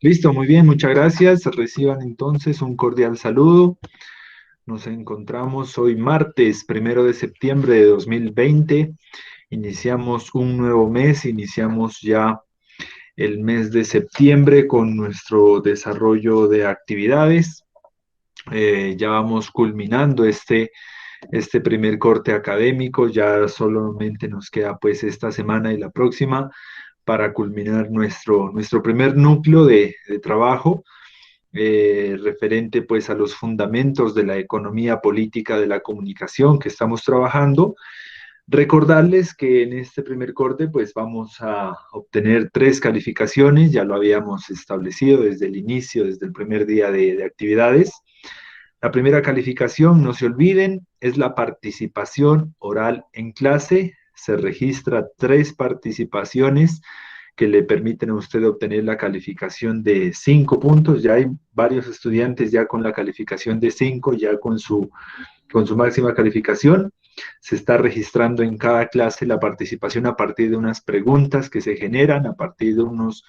Listo, muy bien, muchas gracias. Reciban entonces un cordial saludo. Nos encontramos hoy martes, 1 de septiembre de 2020. Iniciamos un nuevo mes, iniciamos ya el mes de septiembre con nuestro desarrollo de actividades. Ya vamos culminando este primer corte académico, ya solamente nos queda pues esta semana y la próxima para culminar nuestro primer núcleo de trabajo referente pues a los fundamentos de la economía política de la comunicación que estamos trabajando. Recordarles que en este primer corte pues vamos a obtener 3 calificaciones, ya lo habíamos establecido desde el inicio, desde el primer día de actividades. La primera calificación, no se olviden, es la participación oral en clase. Se registra 3 participaciones que le permiten a usted obtener la calificación de 5 puntos. Ya hay varios estudiantes ya con la calificación de 5, ya con su máxima calificación. Se está registrando en cada clase la participación a partir de unas preguntas que se generan, a partir de unos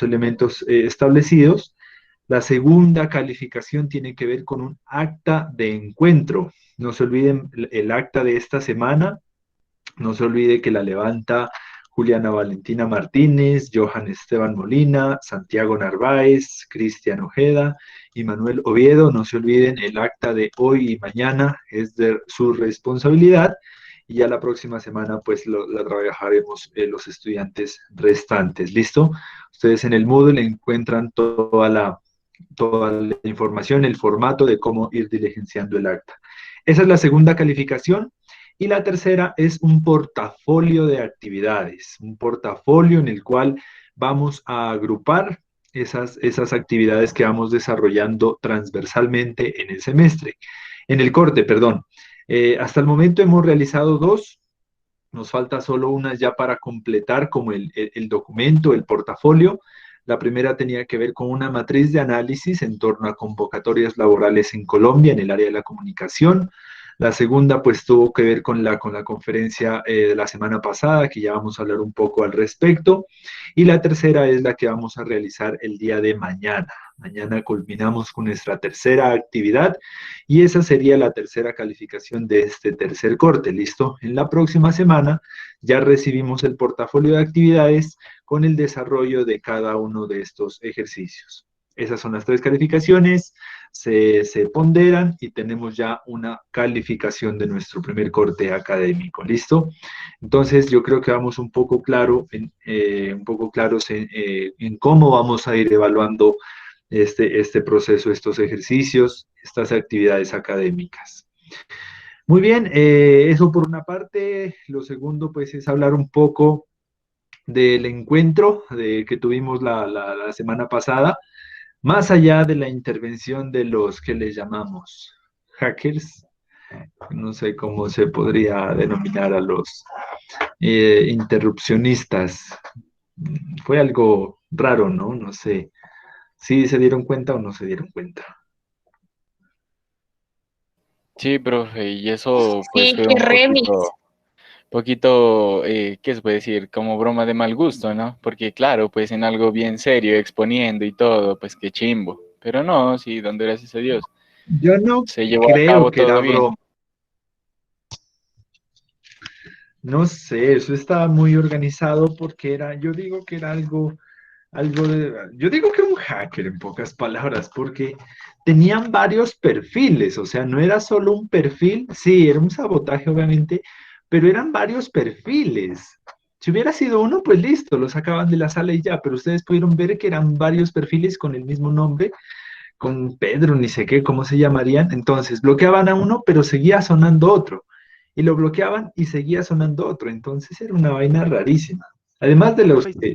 elementos establecidos. La segunda calificación tiene que ver con un acta de encuentro. No se olviden el acta de esta semana, no se olvide que la levanta Juliana Valentina Martínez, Johan Esteban Molina, Santiago Narváez, Cristian Ojeda y Manuel Oviedo. No se olviden, el acta de hoy y mañana es de su responsabilidad y ya la próxima semana pues la trabajaremos los estudiantes restantes. ¿Listo? Ustedes en el Moodle encuentran toda la información, el formato de cómo ir diligenciando el acta. Esa es la segunda calificación. Y la tercera es un portafolio de actividades, un portafolio en el cual vamos a agrupar esas actividades que vamos desarrollando transversalmente en el semestre, en el corte, perdón. Hasta el momento hemos realizado 2, nos falta solo una ya para completar como el documento, el portafolio. La primera tenía que ver con una matriz de análisis en torno a convocatorias laborales en Colombia en el área de la comunicación. La segunda, pues, tuvo que ver con la conferencia de la semana pasada, que ya vamos a hablar un poco al respecto. Y la tercera es la que vamos a realizar el día de mañana. Mañana culminamos con nuestra tercera actividad y esa sería la tercera calificación de este tercer corte. ¿Listo? En la próxima semana ya recibimos el portafolio de actividades con el desarrollo de cada uno de estos ejercicios. Esas son las 3 calificaciones, se ponderan y tenemos ya una calificación de nuestro primer corte académico. ¿Listo? Entonces yo creo que vamos un poco claros en cómo vamos a ir evaluando este proceso, estos ejercicios, estas actividades académicas. Muy bien, eso por una parte. Lo segundo, pues, es hablar un poco del encuentro que tuvimos la semana pasada, más allá de la intervención de los que les llamamos hackers, no sé cómo se podría denominar a los interrupcionistas. Fue algo raro, ¿no? No sé si se dieron cuenta o no se dieron cuenta. Sí, profe, y eso pues Sí, fue qué un remix. poquito, ¿qué se puede decir? Como broma de mal gusto, ¿no? Porque claro, pues en algo bien serio, exponiendo y todo, pues qué chimbo. Pero no, sí, dando gracias a Dios. Yo no Se llevó a creo cabo que era todo bien. broma. No sé, eso estaba muy organizado porque yo digo que era yo digo que era un hacker en pocas palabras, porque tenían varios perfiles, o sea, no era solo un perfil, sí, era un sabotaje obviamente, pero eran varios perfiles. Si hubiera sido uno, pues listo, lo sacaban de la sala y ya, pero ustedes pudieron ver que eran varios perfiles con el mismo nombre, con Pedro, ni sé qué, cómo se llamarían. Entonces, bloqueaban a uno, pero seguía sonando otro. Y lo bloqueaban y seguía sonando otro. Entonces era una vaina rarísima. Además de los Profe,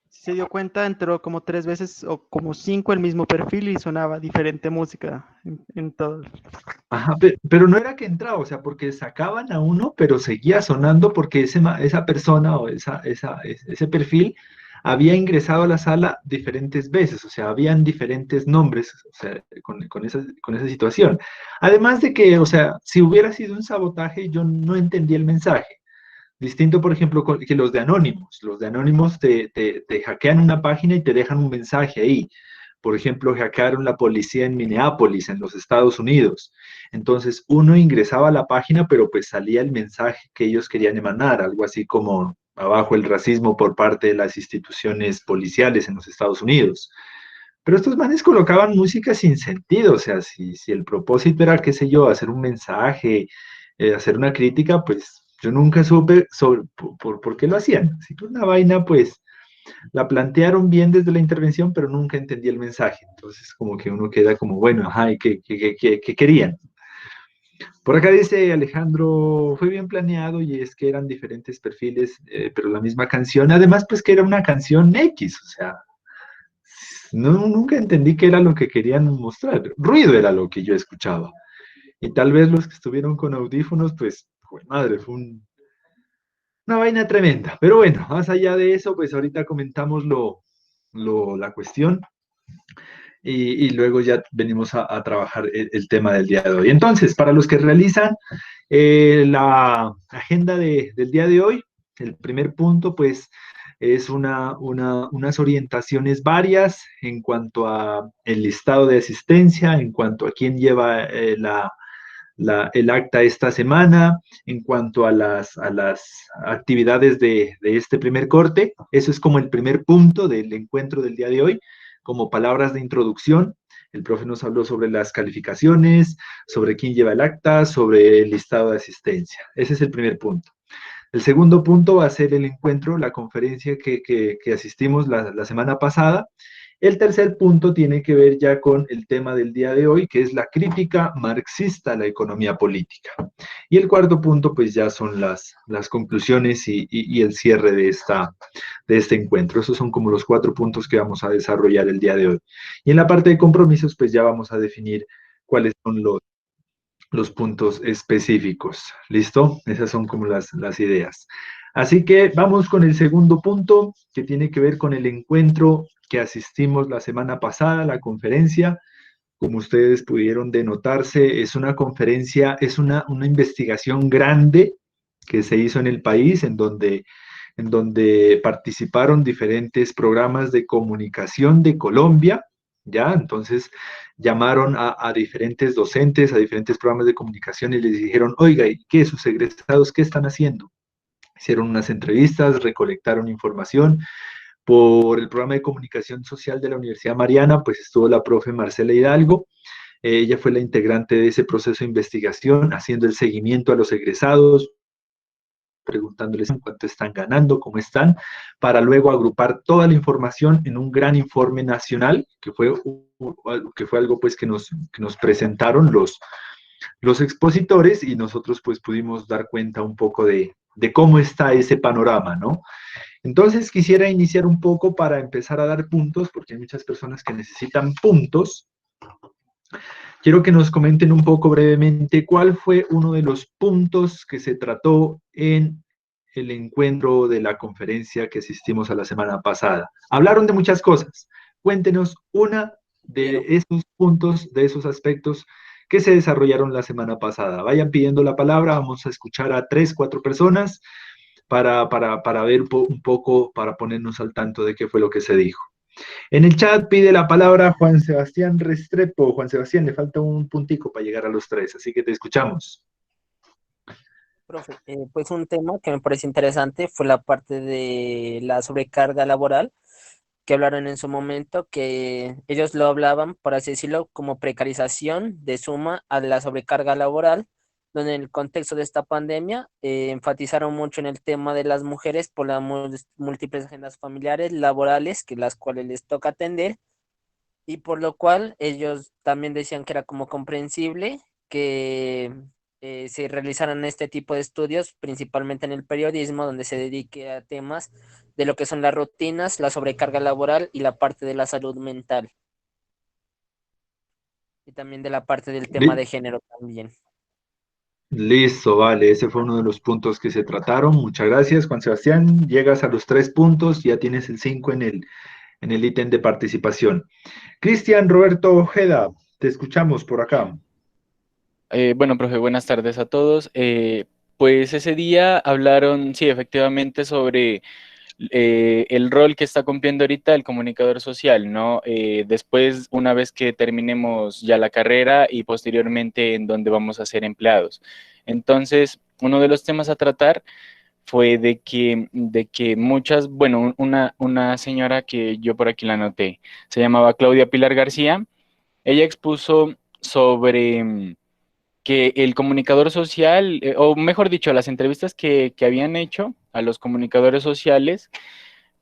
si se dio cuenta, entró como 3 veces o como 5 el mismo perfil y sonaba diferente música en todo. Ajá, pero no era que entraba, o sea, porque sacaban a uno, pero seguía sonando porque esa persona o ese perfil había ingresado a la sala diferentes veces, o sea, habían diferentes nombres, o sea, con esa situación. Además de que, o sea, si hubiera sido un sabotaje, yo no entendí el mensaje. Distinto, por ejemplo, que los de Anónimos. Los de Anónimos te hackean una página y te dejan un mensaje ahí. Por ejemplo, hackearon la policía en Minneapolis, en los Estados Unidos. Entonces, uno ingresaba a la página, pero pues salía el mensaje que ellos querían emanar, algo así como abajo el racismo por parte de las instituciones policiales en los Estados Unidos. Pero estos manes colocaban música sin sentido, o sea, si el propósito era, qué sé yo, hacer un mensaje, hacer una crítica, pues yo nunca supe por qué lo hacían. Así que una vaina, pues la plantearon bien desde la intervención, pero nunca entendí el mensaje. Entonces, como que uno queda como, bueno, ajá, ¿y qué querían? Por acá dice Alejandro, fue bien planeado y es que eran diferentes perfiles, pero la misma canción. Además, pues que era una canción X, o sea, no, nunca entendí qué era lo que querían mostrar. Ruido era lo que yo escuchaba. Y tal vez los que estuvieron con audífonos, pues, joder, madre, fue una vaina tremenda. Pero bueno, más allá de eso, pues ahorita comentamos la cuestión y luego ya venimos a trabajar el tema del día de hoy. Entonces, para los que realizan la agenda del día de hoy, el primer punto, pues, es unas orientaciones varias en cuanto a el listado de asistencia, en cuanto a quién lleva el acta esta semana, en cuanto a las actividades de este primer corte. Eso es como el primer punto del encuentro del día de hoy, como palabras de introducción. El profe nos habló sobre las calificaciones, sobre quién lleva el acta, sobre el listado de asistencia. Ese es el primer punto. El segundo punto va a ser el encuentro, la conferencia que asistimos la semana pasada. El tercer punto tiene que ver ya con el tema del día de hoy, que es la crítica marxista a la economía política. Y el cuarto punto, pues ya son las conclusiones y el cierre de este encuentro. Esos son como los 4 puntos que vamos a desarrollar el día de hoy. Y en la parte de compromisos, pues ya vamos a definir cuáles son los puntos específicos. ¿Listo? Esas son como las ideas. Así que vamos con el segundo punto, que tiene que ver con el encuentro que asistimos la semana pasada, la conferencia. Como ustedes pudieron denotarse, es una conferencia, es una investigación grande que se hizo en el país, en donde participaron diferentes programas de comunicación de Colombia, ¿ya? Entonces llamaron a diferentes docentes, a diferentes programas de comunicación y les dijeron, oiga, ¿y qué? ¿Sus egresados qué están haciendo? Hicieron unas entrevistas, recolectaron información. Por el programa de comunicación social de la Universidad Mariana, pues estuvo la profe Marcela Hidalgo. Ella fue la integrante de ese proceso de investigación, haciendo el seguimiento a los egresados, preguntándoles en cuánto están ganando, cómo están, para luego agrupar toda la información en un gran informe nacional, que fue algo pues que nos presentaron los expositores y nosotros pues pudimos dar cuenta un poco de cómo está ese panorama, ¿no? Entonces quisiera iniciar un poco para empezar a dar puntos, porque hay muchas personas que necesitan puntos. Quiero que nos comenten un poco brevemente cuál fue uno de los puntos que se trató en el encuentro de la conferencia que asistimos a la semana pasada. Hablaron de muchas cosas. Cuéntenos una de esos puntos, de esos aspectos que se desarrollaron la semana pasada. Vayan pidiendo la palabra, vamos a escuchar a 3, 4 personas para ver un poco, para ponernos al tanto de qué fue lo que se dijo. En el chat pide la palabra Juan Sebastián Restrepo. Juan Sebastián, le falta un puntico para llegar a los 3, así que te escuchamos. Profe, pues un tema que me parece interesante fue la parte de la sobrecarga laboral, que hablaron en su momento, que ellos lo hablaban, por así decirlo, como precarización de suma a la sobrecarga laboral, donde en el contexto de esta pandemia enfatizaron mucho en el tema de las mujeres por las múltiples agendas familiares, laborales, que las cuales les toca atender, y por lo cual ellos también decían que era como comprensible que se realizaran este tipo de estudios, principalmente en el periodismo, donde se dedique a temas de lo que son las rutinas, la sobrecarga laboral y la parte de la salud mental. Y también de la parte del tema de género también. Listo, vale, ese fue uno de los puntos que se trataron. Muchas gracias, Juan Sebastián. Llegas a los 3 puntos, ya tienes el 5 en el ítem de participación. Cristian Roberto Ojeda, te escuchamos por acá. Bueno, profe, buenas tardes a todos. Pues ese día hablaron, sí, efectivamente, sobre el rol que está cumpliendo ahorita el comunicador social, ¿no? Después, una vez que terminemos ya la carrera y posteriormente en donde vamos a ser empleados. Entonces, uno de los temas a tratar fue de que muchas, bueno, una señora que yo por aquí la anoté, se llamaba Claudia Pilar García, ella expuso sobre que el comunicador social, o mejor dicho, las entrevistas que habían hecho a los comunicadores sociales,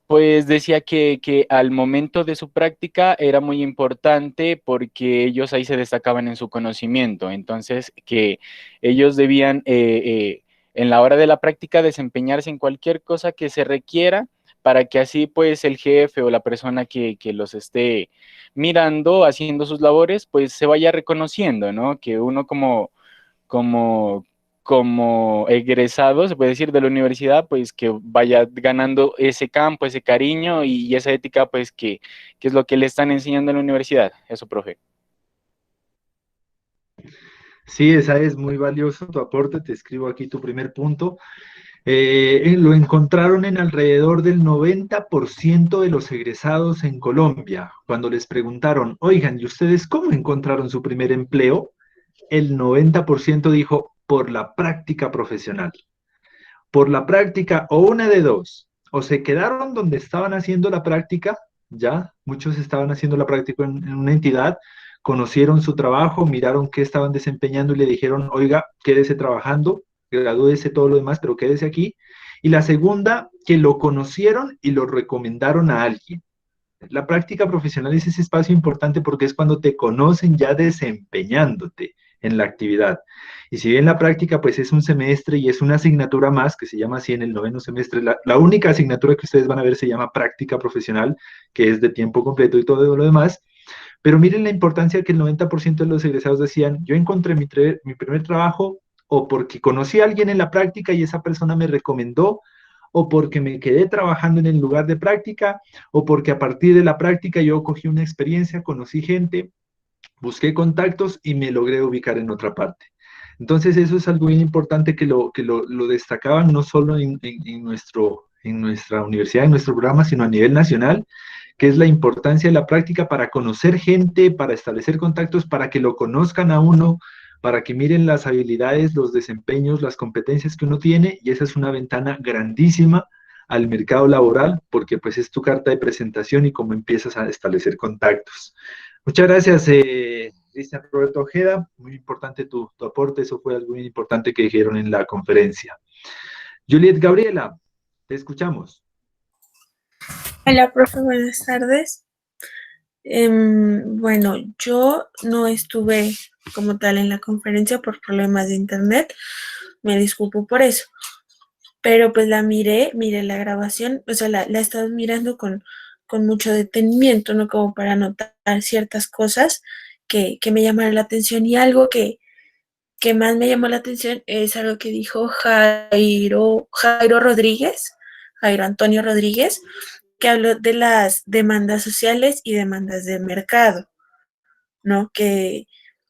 pues decía que al momento de su práctica era muy importante porque ellos ahí se destacaban en su conocimiento, entonces que ellos debían en la hora de la práctica desempeñarse en cualquier cosa que se requiera para que así pues el jefe o la persona que los esté mirando, haciendo sus labores, pues se vaya reconociendo, ¿no? Que uno como, como egresado, se puede decir, de la universidad, pues que vaya ganando ese campo, ese cariño y esa ética, pues que es lo que le están enseñando en la universidad. Eso, profe. Sí, esa es muy valioso tu aporte, te escribo aquí tu primer punto. Lo encontraron en alrededor del 90% de los egresados en Colombia. Cuando les preguntaron, oigan, ¿y ustedes cómo encontraron su primer empleo? El 90% dijo, por la práctica profesional. Por la práctica, o una de dos, o se quedaron donde estaban haciendo la práctica, ya, muchos estaban haciendo la práctica en una entidad, conocieron su trabajo, miraron qué estaban desempeñando y le dijeron, oiga, quédese trabajando, gradúese todo lo demás, pero quédese aquí. Y la segunda, que lo conocieron y lo recomendaron a alguien. La práctica profesional es ese espacio importante porque es cuando te conocen ya desempeñándote en la actividad. Y si bien la práctica pues es un semestre y es una asignatura más, que se llama así en el noveno semestre, la única asignatura que ustedes van a ver se llama práctica profesional, que es de tiempo completo y todo lo demás, pero miren la importancia que el 90% de los egresados decían, yo encontré mi primer trabajo o porque conocí a alguien en la práctica y esa persona me recomendó, o porque me quedé trabajando en el lugar de práctica, o porque a partir de la práctica yo cogí una experiencia, conocí gente, busqué contactos y me logré ubicar en otra parte. Entonces eso es algo bien importante que lo destacaban no solo en nuestra universidad, en nuestro programa, sino a nivel nacional, que es la importancia de la práctica para conocer gente, para establecer contactos, para que lo conozcan a uno, para que miren las habilidades, los desempeños, las competencias que uno tiene, y esa es una ventana grandísima al mercado laboral, porque pues es tu carta de presentación y cómo empiezas a establecer contactos. Muchas gracias, Cristian Roberto Ojeda, muy importante tu aporte, eso fue algo muy importante que dijeron en la conferencia. Juliet Gabriela, te escuchamos. Hola, profe, buenas tardes. Bueno, yo no estuve como tal en la conferencia por problemas de internet, me disculpo por eso, pero pues miré la grabación, o sea, la he estado mirando con mucho detenimiento, ¿no? Como para notar ciertas cosas que me llamaron la atención y algo que más me llamó la atención es algo que dijo Jairo Rodríguez, Jairo Antonio Rodríguez, que habló de las demandas sociales y demandas de mercado, ¿no? Que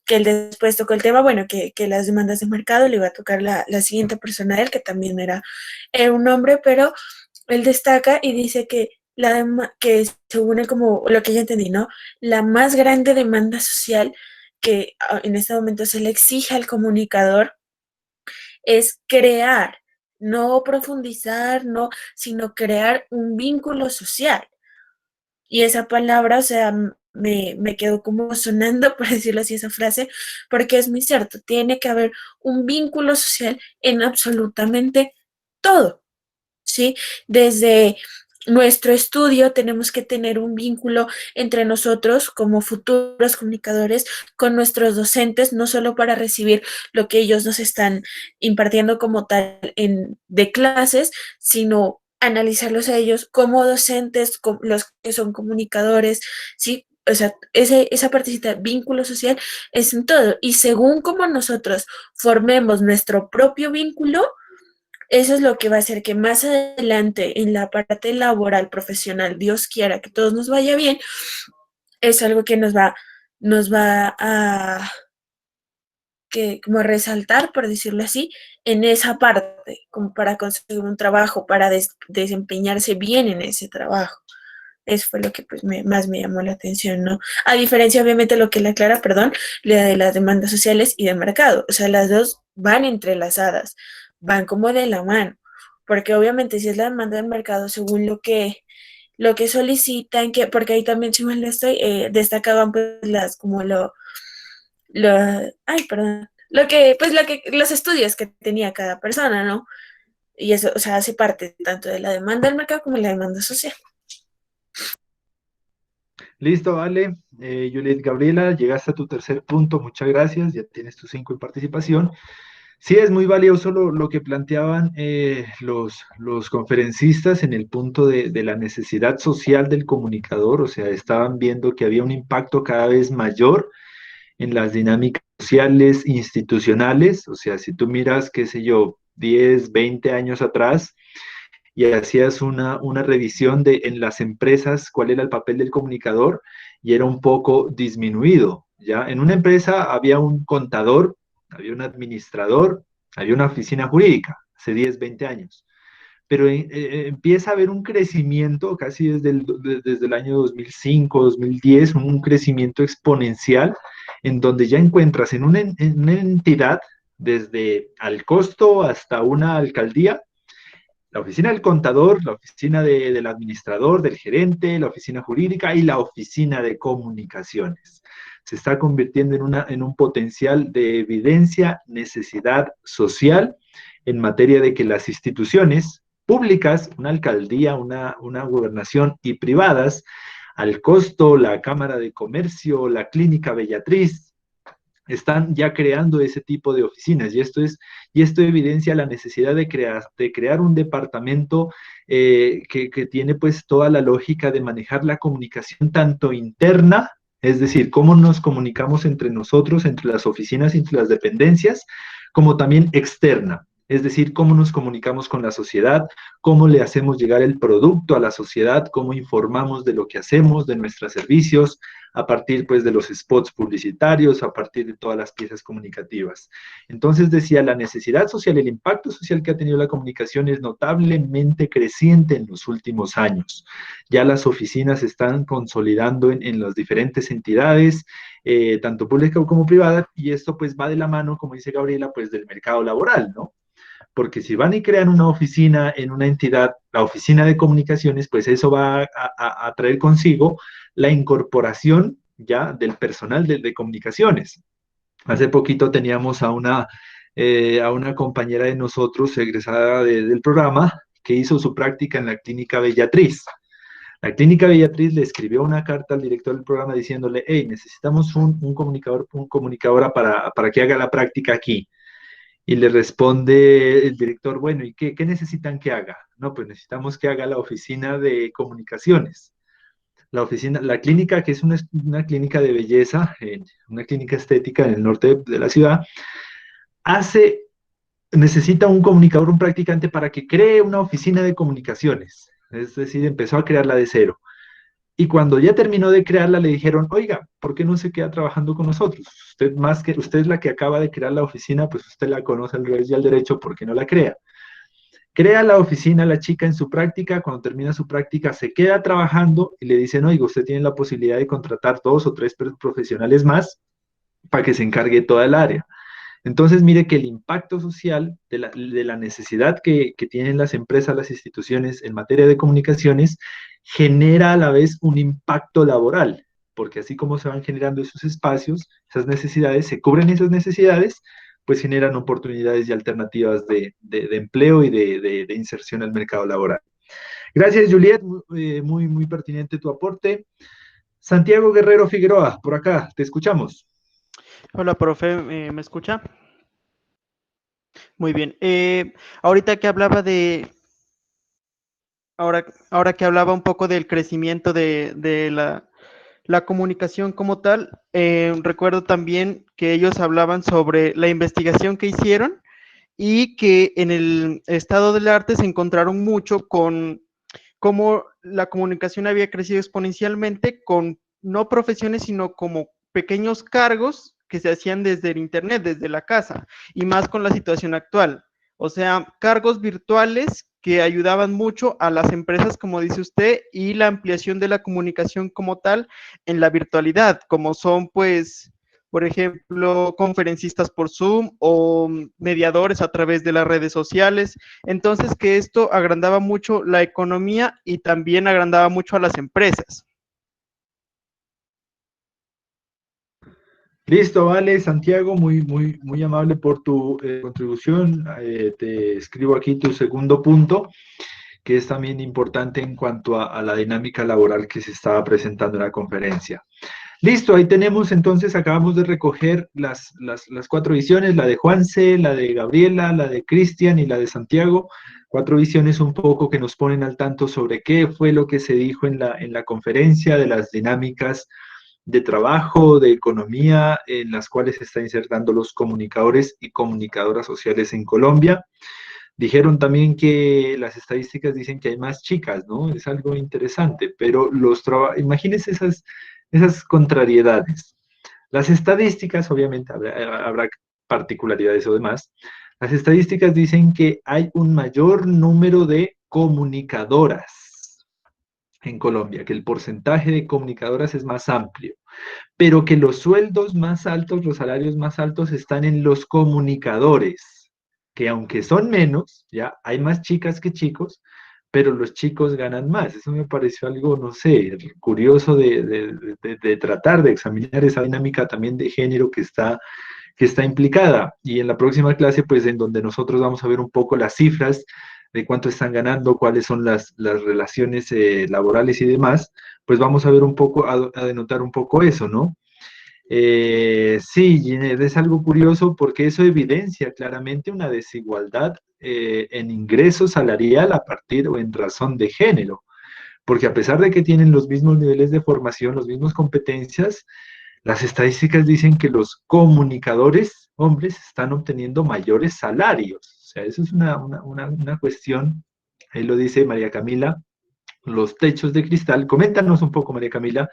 él después tocó el tema, bueno, que las demandas de mercado le iba a tocar la siguiente persona a él, que también era un hombre, pero él destaca y dice que según él, como lo que yo entendí, ¿no? La más grande demanda social que en este momento se le exige al comunicador es crear, no profundizar, no, sino crear un vínculo social. Y esa palabra, o sea, me quedó como sonando, por decirlo así, esa frase, porque es muy cierto, tiene que haber un vínculo social en absolutamente todo, ¿sí? Desde nuestro estudio tenemos que tener un vínculo entre nosotros como futuros comunicadores con nuestros docentes, no solo para recibir lo que ellos nos están impartiendo como tal de clases, sino analizarlos a ellos como docentes, los que son comunicadores, ¿sí? O sea, esa partecita, vínculo social, es en todo. Y según como nosotros formemos nuestro propio vínculo, eso es lo que va a hacer que más adelante en la parte laboral, profesional, Dios quiera que todos nos vaya bien, es algo que nos va como resaltar, por decirlo así, en esa parte, como para conseguir un trabajo, para desempeñarse bien en ese trabajo. Eso fue lo que pues más me llamó la atención, ¿no? A diferencia, obviamente, lo que le aclara, perdón, la de las demandas sociales y de mercado. O sea, las dos van entrelazadas, van como de la mano, porque obviamente si es la demanda del mercado, según lo que solicitan, porque ahí también, si mal no estoy, destacaban pues como ay, perdón, los estudios que tenía cada persona, ¿no? Y eso, o sea, hace parte tanto de la demanda del mercado como de la demanda social. Listo, vale. Juliet Gabriela, llegaste a tu tercer punto, muchas gracias, ya tienes tus 5 en participación. Sí, es muy valioso lo que planteaban los conferencistas en el punto de la necesidad social del comunicador, o sea, estaban viendo que había un impacto cada vez mayor en las dinámicas sociales, institucionales, o sea, si tú miras, qué sé yo, 10, 20 años atrás, y hacías una revisión de en las empresas cuál era el papel del comunicador y era un poco disminuido, ¿ya? En una empresa había un contador, había un administrador, había una oficina jurídica, hace 10, 20 años. Pero empieza a haber un crecimiento casi desde el año 2005, 2010, un crecimiento exponencial en donde ya encuentras en una entidad, desde al costo hasta una alcaldía, la oficina del contador, la oficina del administrador, del gerente, la oficina jurídica y la oficina de comunicaciones. Se está convirtiendo en un potencial de evidencia, necesidad social en materia de que las instituciones públicas, una alcaldía, una gobernación y privadas, al costo, la Cámara de Comercio, la Clínica Bellatriz, están ya creando ese tipo de oficinas y esto evidencia la necesidad de crear un departamento que tiene pues toda la lógica de manejar la comunicación tanto interna, es decir, cómo nos comunicamos entre nosotros, entre las oficinas, entre las dependencias, como también externa. Es decir, cómo nos comunicamos con la sociedad, cómo le hacemos llegar el producto a la sociedad, cómo informamos de lo que hacemos, de nuestros servicios, a partir pues de los spots publicitarios, a partir de todas las piezas comunicativas. Entonces decía, la necesidad social, el impacto social que ha tenido la comunicación es notablemente creciente en los últimos años. Ya las oficinas se están consolidando en las diferentes entidades, tanto públicas como privadas, y esto pues va de la mano, como dice Gabriela, pues del mercado laboral, ¿no? Porque si van y crean una oficina en una entidad, la oficina de comunicaciones, pues eso va a traer consigo la incorporación ya del personal de comunicaciones. Hace poquito teníamos a una compañera de nosotros, egresada del programa, que hizo su práctica en la Clínica Bellatriz. La Clínica Bellatriz le escribió una carta al director del programa diciéndole, hey, necesitamos un comunicadora para que haga la práctica aquí. Y le responde el director, bueno, ¿y qué necesitan que haga? No, pues necesitamos que haga la oficina de comunicaciones. La clínica, que es una clínica de belleza, una clínica estética en el norte de la ciudad, necesita un comunicador, un practicante para que cree una oficina de comunicaciones. Es decir, empezó a crearla de cero. Y cuando ya terminó de crearla, le dijeron, oiga, ¿por qué no se queda trabajando con nosotros? Usted es la que acaba de crear la oficina, pues usted la conoce al revés y al derecho, ¿por qué no la crea? Crea la oficina la chica en su práctica, cuando termina su práctica se queda trabajando y le dicen, oiga, usted tiene la posibilidad de contratar 2 o 3 profesionales más para que se encargue toda el área. Entonces, mire que el impacto social de la necesidad que tienen las empresas, las instituciones en materia de comunicaciones, genera a la vez un impacto laboral, porque así como se van generando esos espacios, esas necesidades, se cubren esas necesidades, pues generan oportunidades y alternativas de empleo y de inserción al mercado laboral. Gracias, Juliet, muy pertinente tu aporte. Santiago Guerrero Figueroa, por acá, te escuchamos. Hola, profe, ¿me escucha? Muy bien. Ahorita que hablaba ahora que hablaba un poco del crecimiento de la comunicación como tal, recuerdo también que ellos hablaban sobre la investigación que hicieron y que en el estado del arte se encontraron mucho con cómo la comunicación había crecido exponencialmente con no profesiones, sino como pequeños cargos que se hacían desde el internet, desde la casa, y más con la situación actual. O sea, cargos virtuales que ayudaban mucho a las empresas, como dice usted, y la ampliación de la comunicación como tal en la virtualidad, como son, pues, por ejemplo, conferencistas por Zoom o mediadores a través de las redes sociales. Entonces, que esto agrandaba mucho la economía y también agrandaba mucho a las empresas. Listo, vale, Santiago, muy amable por tu contribución. Te escribo aquí tu segundo punto, que es también importante en cuanto a la dinámica laboral que se estaba presentando en la conferencia. Listo, ahí tenemos entonces, acabamos de recoger las cuatro visiones, la de Juanse, la de Gabriela, la de Cristian y la de Santiago. Cuatro visiones un poco que nos ponen al tanto sobre qué fue lo que se dijo en la conferencia, de las dinámicas de trabajo, de economía, en las cuales se está insertando los comunicadores y comunicadoras sociales en Colombia. Dijeron también que las estadísticas dicen que hay más chicas, ¿no? Es algo interesante, pero imagínense esas contrariedades. Las estadísticas, obviamente, habrá particularidades o demás. Las estadísticas dicen que hay un mayor número de comunicadoras en Colombia, que el porcentaje de comunicadoras es más amplio, pero que los sueldos más altos, los salarios más altos están en los comunicadores, que aunque son menos, ya hay más chicas que chicos, pero los chicos ganan más. Eso me pareció algo, no sé, curioso de tratar, de examinar esa dinámica también de género que está implicada. Y en la próxima clase, pues en donde nosotros vamos a ver un poco las cifras de cuánto están ganando, cuáles son las relaciones laborales y demás, pues vamos a ver un poco, a denotar un poco eso, ¿no? Sí, Ginette, es algo curioso porque eso evidencia claramente una desigualdad en ingreso salarial a partir o en razón de género, porque a pesar de que tienen los mismos niveles de formación, las mismas competencias, las estadísticas dicen que los comunicadores hombres están obteniendo mayores salarios. O sea, eso es una cuestión, ahí lo dice María Camila, los techos de cristal. Coméntanos un poco, María Camila,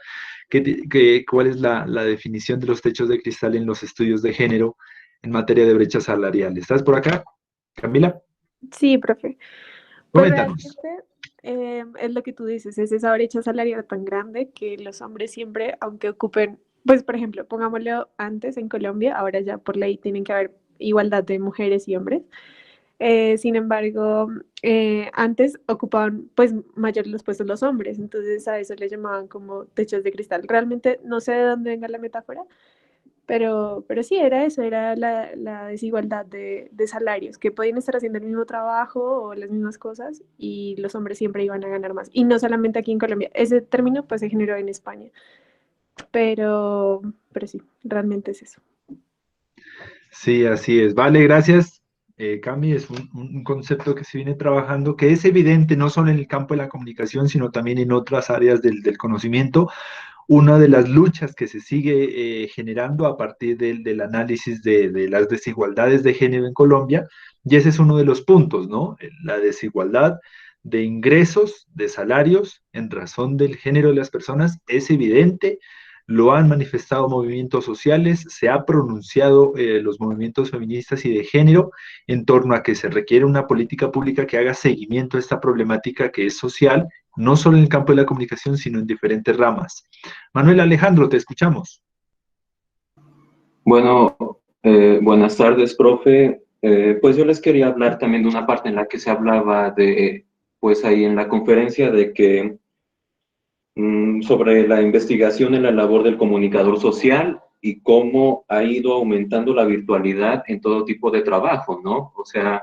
cuál es la definición de los techos de cristal en los estudios de género en materia de brecha salarial. ¿Estás por acá, Camila? Sí, profe. Pues Coméntanos. realmente es lo que tú dices, es esa brecha salarial tan grande que los hombres siempre, aunque ocupen, pues por ejemplo, pongámoslo antes en Colombia, ahora ya por ley tienen que haber igualdad de mujeres y hombres. Sin embargo, antes ocupaban pues mayor los puestos los hombres, entonces a eso le llamaban como techos de cristal. Realmente no sé de dónde venga la metáfora, pero sí, era eso, era la desigualdad de salarios, que podían estar haciendo el mismo trabajo o las mismas cosas y los hombres siempre iban a ganar más. Y no solamente aquí en Colombia, ese término pues se generó en España, pero sí, realmente es eso. Sí, así es. Vale, gracias. Cami, es un concepto que se viene trabajando, que es evidente no solo en el campo de la comunicación, sino también en otras áreas del conocimiento. Una de las luchas que se sigue generando a partir del análisis de las desigualdades de género en Colombia, y ese es uno de los puntos, ¿no? La desigualdad de ingresos, de salarios en razón del género de las personas es evidente, lo han manifestado movimientos sociales, se ha pronunciado los movimientos feministas y de género en torno a que se requiere una política pública que haga seguimiento a esta problemática que es social, no solo en el campo de la comunicación, sino en diferentes ramas. Manuel Alejandro, te escuchamos. Bueno, buenas tardes, profe. Pues yo les quería hablar también de una parte en la que se hablaba de, pues ahí en la conferencia, de que sobre la investigación en la labor del comunicador social y cómo ha ido aumentando la virtualidad en todo tipo de trabajo, ¿no? O sea,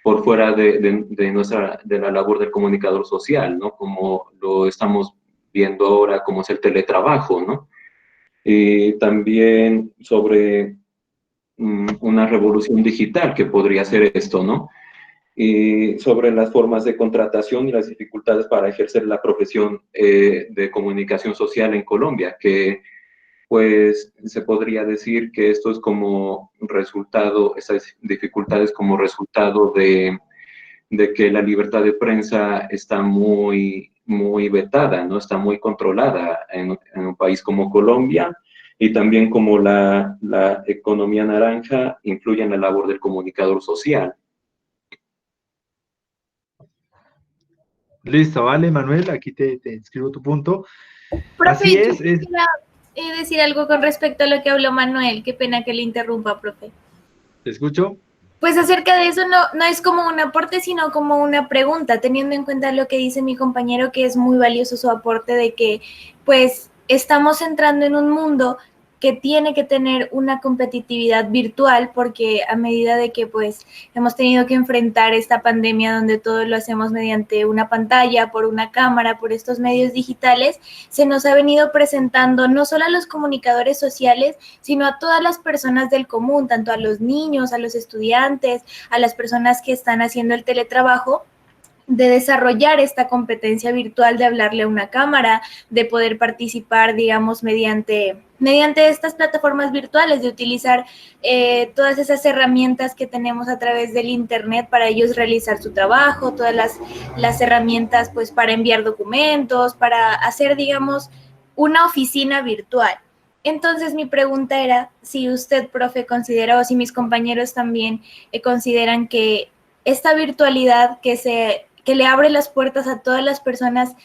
por fuera de la labor del comunicador social, ¿no? Como lo estamos viendo ahora, como es el teletrabajo, ¿no? Y también sobre una revolución digital que podría ser esto, ¿no? Y sobre las formas de contratación y las dificultades para ejercer la profesión de comunicación social en Colombia, que pues se podría decir que esto es como resultado, esas dificultades como resultado de que la libertad de prensa está muy vetada, ¿no? Está muy controlada en un país como Colombia, y también cómo la economía naranja influye en la labor del comunicador social. Listo, vale, Manuel, aquí te inscribo tu punto. Profe, Así yo es. quisiera decir algo con respecto a lo que habló Manuel. Qué pena que le interrumpa, profe. ¿Te escucho? Pues acerca de eso no es como un aporte, sino como una pregunta, teniendo en cuenta lo que dice mi compañero, que es muy valioso su aporte de que pues estamos entrando en un mundo que tiene que tener una competitividad virtual, porque a medida de que pues hemos tenido que enfrentar esta pandemia donde todo lo hacemos mediante una pantalla, por una cámara, por estos medios digitales, se nos ha venido presentando no solo a los comunicadores sociales, sino a todas las personas del común, tanto a los niños, a los estudiantes, a las personas que están haciendo el teletrabajo, de desarrollar esta competencia virtual, de hablarle a una cámara, de poder participar, digamos, mediante estas plataformas virtuales, de utilizar todas esas herramientas que tenemos a través del Internet para ellos realizar su trabajo, todas las herramientas pues para enviar documentos, para hacer, digamos, una oficina virtual. Entonces mi pregunta era si usted, profe, considera, o si mis compañeros también consideran que esta virtualidad que le abre las puertas a todas las personas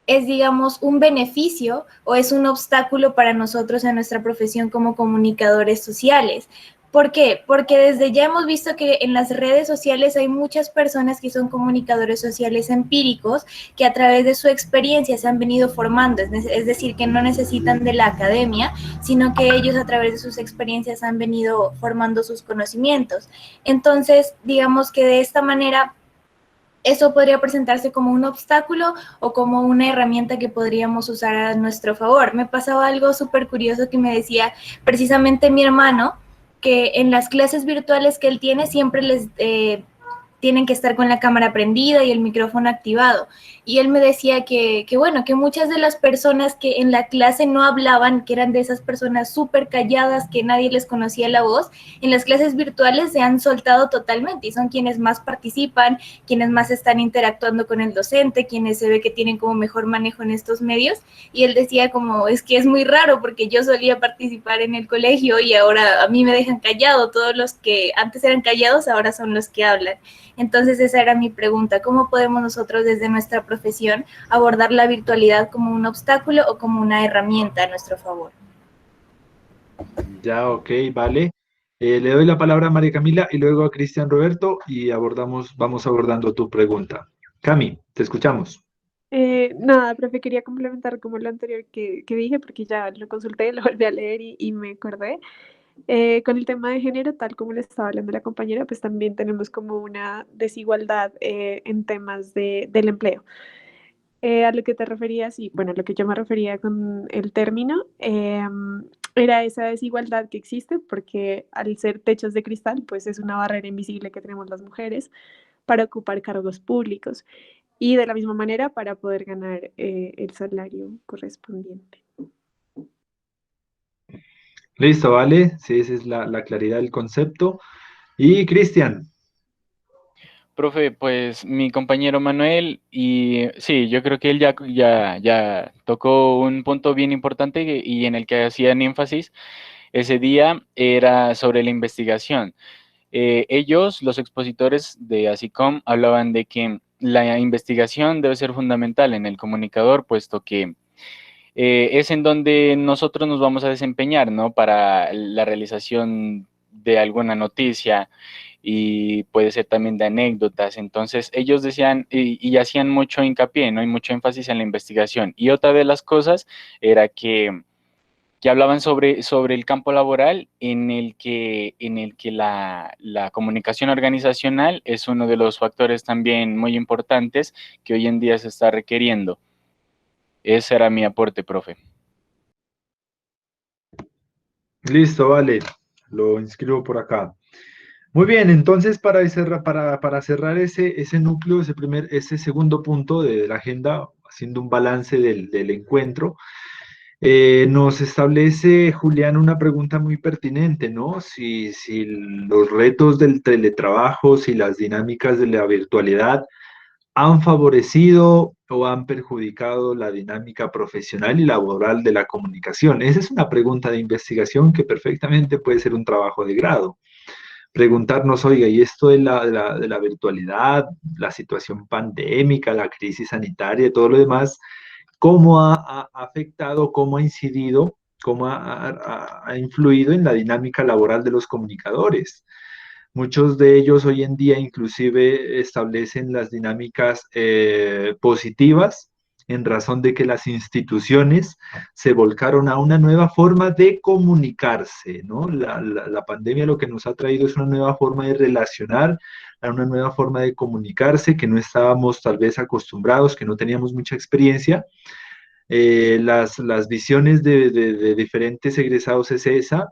es, digamos, un beneficio o es un obstáculo para nosotros en nuestra profesión como comunicadores sociales. ¿Por qué? Porque desde ya hemos visto que en las redes sociales hay muchas personas que son comunicadores sociales empíricos que a través de su experiencia se han venido formando, es decir, que no necesitan de la academia, sino que ellos a través de sus experiencias han venido formando sus conocimientos. Entonces, digamos que de esta manera eso podría presentarse como un obstáculo o como una herramienta que podríamos usar a nuestro favor. Me pasaba algo súper curioso que me decía precisamente mi hermano, que en las clases virtuales que él tiene siempre les tienen que estar con la cámara prendida y el micrófono activado. Y él me decía que bueno, que muchas de las personas que en la clase no hablaban, que eran de esas personas súper calladas, que nadie les conocía la voz, en las clases virtuales se han soltado totalmente y son quienes más participan, quienes más están interactuando con el docente, quienes se ve que tienen como mejor manejo en estos medios. Y él decía como, es que es muy raro porque yo solía participar en el colegio y ahora a mí me dejan callado, todos los que antes eran callados ahora son los que hablan. Entonces esa era mi pregunta, ¿cómo podemos nosotros desde nuestra profesión abordar la virtualidad como un obstáculo o como una herramienta a nuestro favor? Ya, ok, vale. Le doy la palabra a María Camila y luego a Cristian Roberto y vamos abordando tu pregunta. Cami, te escuchamos. Nada, profe, quería complementar como lo anterior que dije, porque ya lo consulté, lo volví a leer y me acordé. Con el tema de género, tal como le estaba hablando la compañera, pues también tenemos como una desigualdad en temas del empleo. A lo que te referías, y bueno, lo que yo me refería con el término, era esa desigualdad que existe, porque al ser techos de cristal, pues es una barrera invisible que tenemos las mujeres para ocupar cargos públicos y de la misma manera para poder ganar el salario correspondiente. Listo, vale. Sí, esa es la claridad del concepto. Y Cristian. Profe, pues mi compañero Manuel, y sí, yo creo que él ya tocó un punto bien importante y en el que hacían énfasis ese día era sobre la investigación. Ellos, los expositores de ASICOM, hablaban de que la investigación debe ser fundamental en el comunicador, puesto que es en donde nosotros nos vamos a desempeñar, ¿no? Para la realización de alguna noticia y puede ser también de anécdotas. Entonces, ellos decían y hacían mucho hincapié, ¿no? Y mucho énfasis en la investigación. Y otra de las cosas era que hablaban sobre el campo laboral en el que la comunicación organizacional es uno de los factores también muy importantes que hoy en día se está requiriendo. Ese era mi aporte, profe. Listo, vale. Lo inscribo por acá. Muy bien, entonces para cerrar ese núcleo, ese segundo punto de la agenda, haciendo un balance del encuentro, nos establece, Julián, una pregunta muy pertinente, ¿no? Si los retos del teletrabajo, si las dinámicas de la virtualidad han favorecido o han perjudicado la dinámica profesional y laboral de la comunicación? Esa es una pregunta de investigación que perfectamente puede ser un trabajo de grado. Preguntarnos, oiga, y esto de la virtualidad, la situación pandémica, la crisis sanitaria y todo lo demás, ¿cómo ha afectado, cómo ha incidido, cómo ha influido en la dinámica laboral de los comunicadores? Muchos de ellos hoy en día inclusive establecen las dinámicas positivas en razón de que las instituciones se volcaron a una nueva forma de comunicarse, ¿no? La pandemia lo que nos ha traído es una nueva forma de relacionar, a una nueva forma de comunicarse que no estábamos tal vez acostumbrados, que no teníamos mucha experiencia. Las visiones de diferentes egresados es esa,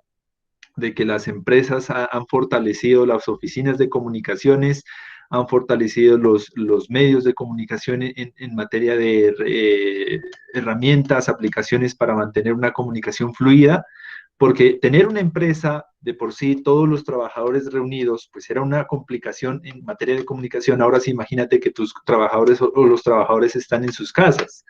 de que las empresas han fortalecido las oficinas de comunicaciones, han fortalecido los medios de comunicación en materia de herramientas, aplicaciones para mantener una comunicación fluida, porque tener una empresa de por sí, todos los trabajadores reunidos, pues era una complicación en materia de comunicación. Ahora sí, imagínate que tus trabajadores o los trabajadores están en sus casas.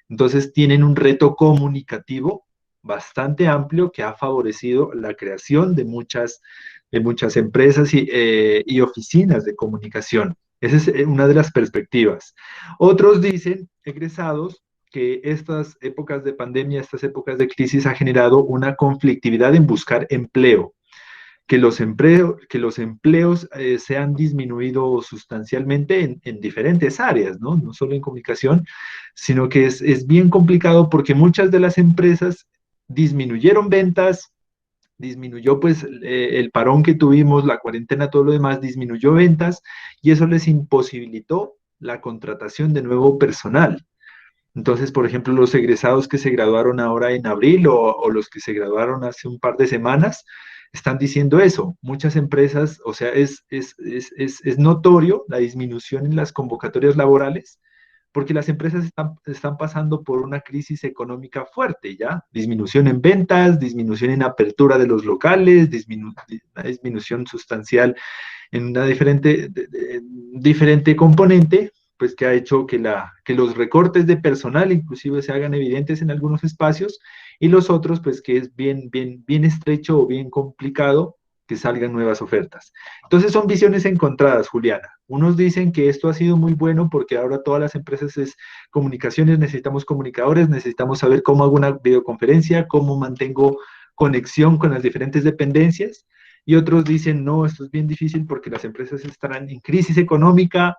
Entonces tienen un reto comunicativo bastante amplio que ha favorecido la creación de muchas empresas y oficinas de comunicación. Esa es una de las perspectivas. Otros dicen, egresados, que estas épocas de pandemia, estas épocas de crisis ha generado una conflictividad en buscar empleo, que los empleos se han disminuido sustancialmente en diferentes áreas, ¿no? No solo en comunicación, sino que es bien complicado porque muchas de las empresas disminuyeron ventas, disminuyó pues el parón que tuvimos, la cuarentena, todo lo demás, disminuyó ventas y eso les imposibilitó la contratación de nuevo personal. Entonces, por ejemplo, los egresados que se graduaron ahora en abril o los que se graduaron hace un par de semanas, están diciendo eso. Muchas empresas, o sea, es notorio la disminución en las convocatorias laborales, porque las empresas están pasando por una crisis económica fuerte, ¿ya? Disminución en ventas, disminución en apertura de los locales, una disminución sustancial en una diferente componente, pues que ha hecho que los recortes de personal inclusive se hagan evidentes en algunos espacios y los otros, pues que es bien estrecho o bien complicado que salgan nuevas ofertas. Entonces son visiones encontradas, Juliana. Unos dicen que esto ha sido muy bueno porque ahora todas las empresas es comunicaciones, necesitamos comunicadores, necesitamos saber cómo hago una videoconferencia, cómo mantengo conexión con las diferentes dependencias. Y otros dicen, no, esto es bien difícil porque las empresas estarán en crisis económica,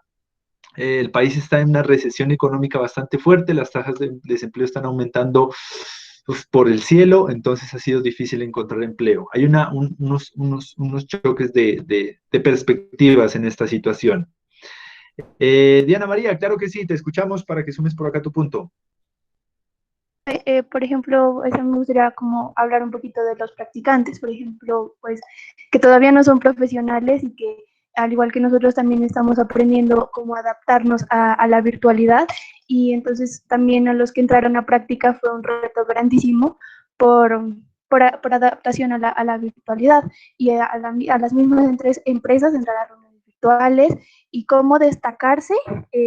el país está en una recesión económica bastante fuerte, las tasas de desempleo están aumentando por el cielo, entonces ha sido difícil encontrar empleo. Hay unos choques de perspectivas en esta situación. Diana María, claro que sí, te escuchamos para que sumes por acá tu punto. Por ejemplo, eso me gustaría como hablar un poquito de los practicantes, por ejemplo, pues que todavía no son profesionales y que al igual que nosotros también estamos aprendiendo cómo adaptarnos a la virtualidad y entonces también a los que entraron a práctica fue un reto grandísimo por adaptación a la virtualidad y a las mismas empresas entrar a reuniones virtuales y cómo destacarse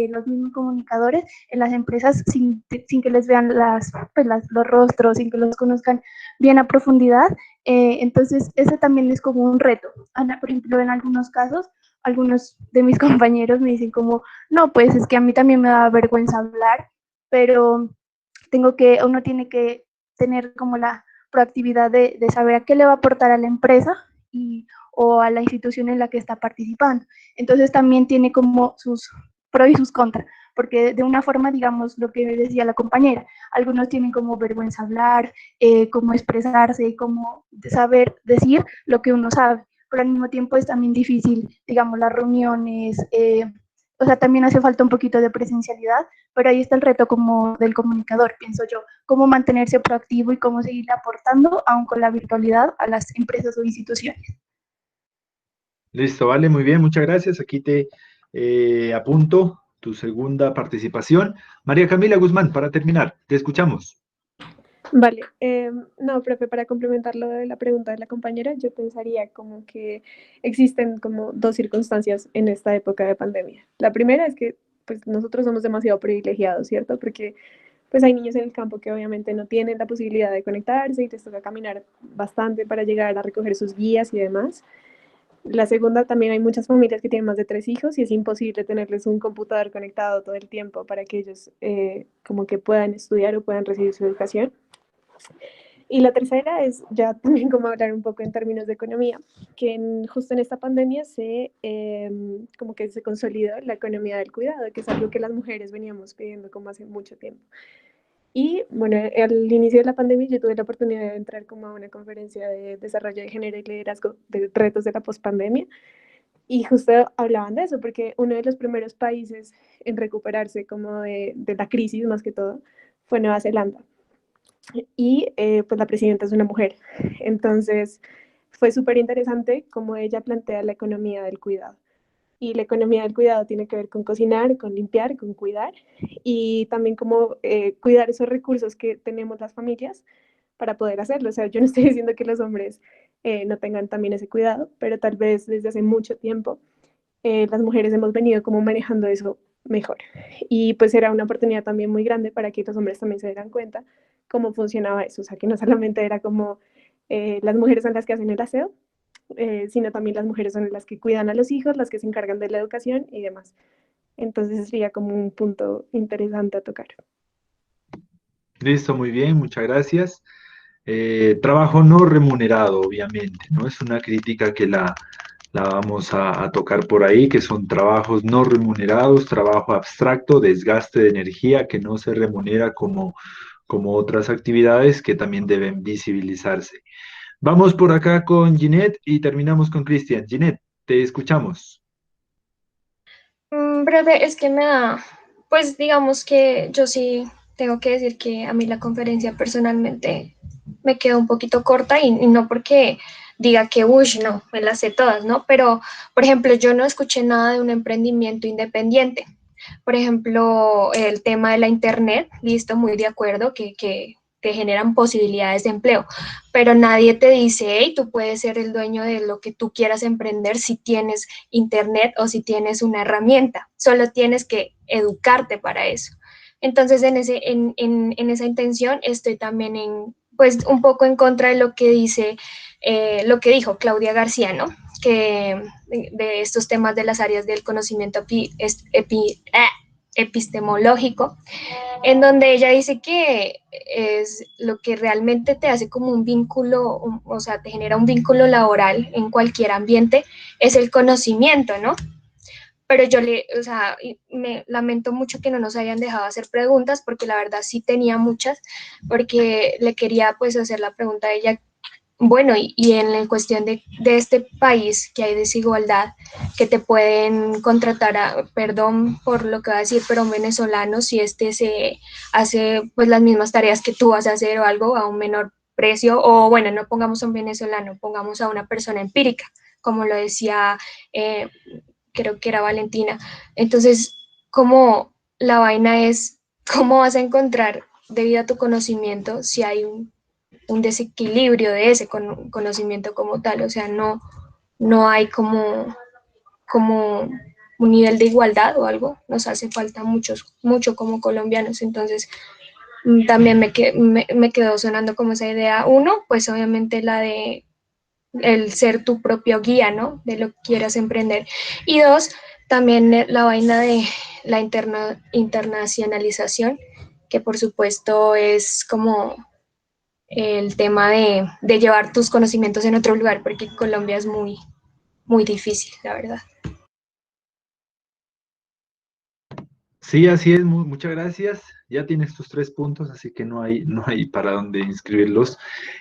los mismos comunicadores en las empresas sin que les vean los rostros, sin que los conozcan bien a profundidad. Entonces, ese también es como un reto. Por ejemplo, en algunos casos, algunos de mis compañeros me dicen como, no, pues es que a mí también me da vergüenza hablar, pero uno tiene que tener como la proactividad de saber a qué le va a aportar a la empresa o a la institución en la que está participando. Entonces también tiene como sus pros y sus contras, porque de una forma, digamos, lo que decía la compañera, algunos tienen como vergüenza hablar, cómo expresarse, cómo saber decir lo que uno sabe, pero al mismo tiempo es también difícil, digamos, las reuniones, o sea, también hace falta un poquito de presencialidad, pero ahí está el reto como del comunicador, pienso yo, cómo mantenerse proactivo y cómo seguir aportando, aún con la virtualidad, a las empresas o instituciones. Listo, vale, muy bien, muchas gracias. Aquí te apunto tu segunda participación. María Camila Guzmán, para terminar, te escuchamos. Vale, no, profe, para complementar lo de la pregunta de la compañera, yo pensaría como que existen como dos circunstancias en esta época de pandemia. La primera es que pues nosotros somos demasiado privilegiados, ¿cierto? Porque pues hay niños en el campo que obviamente no tienen la posibilidad de conectarse y les toca caminar bastante para llegar a recoger sus guías y demás. La segunda, también hay muchas familias que tienen más de 3 hijos y es imposible tenerles un computador conectado todo el tiempo para que ellos como que puedan estudiar o puedan recibir su educación. Y la tercera es ya también como hablar un poco en términos de economía, que justo en esta pandemia como que se consolidó la economía del cuidado, que es algo que las mujeres veníamos pidiendo como hace mucho tiempo. Y bueno, al inicio de la pandemia yo tuve la oportunidad de entrar como a una conferencia de desarrollo de género y liderazgo de retos de la pospandemia. Y justo hablaban de eso, porque uno de los primeros países en recuperarse como de la crisis más que todo fue Nueva Zelanda. Y pues la presidenta es una mujer. Entonces fue súper interesante cómo ella plantea la economía del cuidado. Y la economía del cuidado tiene que ver con cocinar, con limpiar, con cuidar y también como cuidar esos recursos que tenemos las familias para poder hacerlo. O sea, yo no estoy diciendo que los hombres no tengan también ese cuidado, pero tal vez desde hace mucho tiempo las mujeres hemos venido como manejando eso mejor. Y pues era una oportunidad también muy grande para que los hombres también se dieran cuenta cómo funcionaba eso. O sea, que no solamente era como las mujeres son las que hacen el aseo, sino también las mujeres son las que cuidan a los hijos, las que se encargan de la educación y demás. Entonces sería como un punto interesante a tocar. Listo, muy bien, muchas gracias. Trabajo no remunerado, obviamente, ¿no? Es una crítica que la vamos a tocar por ahí, que son trabajos no remunerados, trabajo abstracto, desgaste de energía que no se remunera como otras actividades que también deben visibilizarse. Vamos por acá con Ginette y terminamos con Cristian. Ginette, te escuchamos. Breve, es que me da, pues digamos que yo sí tengo que decir que a mí la conferencia personalmente me quedó un poquito corta y no porque diga que, uy, no, me las sé todas, ¿no? Pero, por ejemplo, yo no escuché nada de un emprendimiento independiente. Por ejemplo, el tema de la internet, listo, muy de acuerdo, que te generan posibilidades de empleo, pero nadie te dice, hey, tú puedes ser el dueño de lo que tú quieras emprender si tienes internet o si tienes una herramienta, solo tienes que educarte para eso. Entonces, en esa intención estoy también pues un poco en contra de lo que lo que dijo Claudia García, ¿no? Que de estos temas de las áreas del conocimiento epistemológico, en donde ella dice que es lo que realmente te hace como un vínculo, o sea, te genera un vínculo laboral en cualquier ambiente, es el conocimiento, ¿no? Pero o sea, me lamento mucho que no nos hayan dejado hacer preguntas, porque la verdad sí tenía muchas, porque le quería pues hacer la pregunta a ella. Bueno, y en la cuestión de este país que hay desigualdad, que te pueden contratar perdón por lo que va a decir, pero un venezolano, si se hace pues las mismas tareas que tú vas a hacer o algo a un menor precio, o bueno, no pongamos a un venezolano, pongamos a una persona empírica, como lo decía, creo que era Valentina. Entonces, como la vaina es, ¿cómo vas a encontrar debido a tu conocimiento si hay un desequilibrio de ese conocimiento como tal? O sea, no hay como un nivel de igualdad o algo, nos hace falta mucho como colombianos. Entonces también me quedó sonando como esa idea. Uno, pues obviamente la de el ser tu propio guía, ¿no? De lo que quieras emprender. Y dos, también la vaina de la internacionalización, que por supuesto es como el tema de llevar tus conocimientos en otro lugar, porque Colombia es muy, muy difícil, la verdad. Sí, así es, muchas gracias. Ya tienes tus 3 puntos, así que no hay para dónde inscribirlos.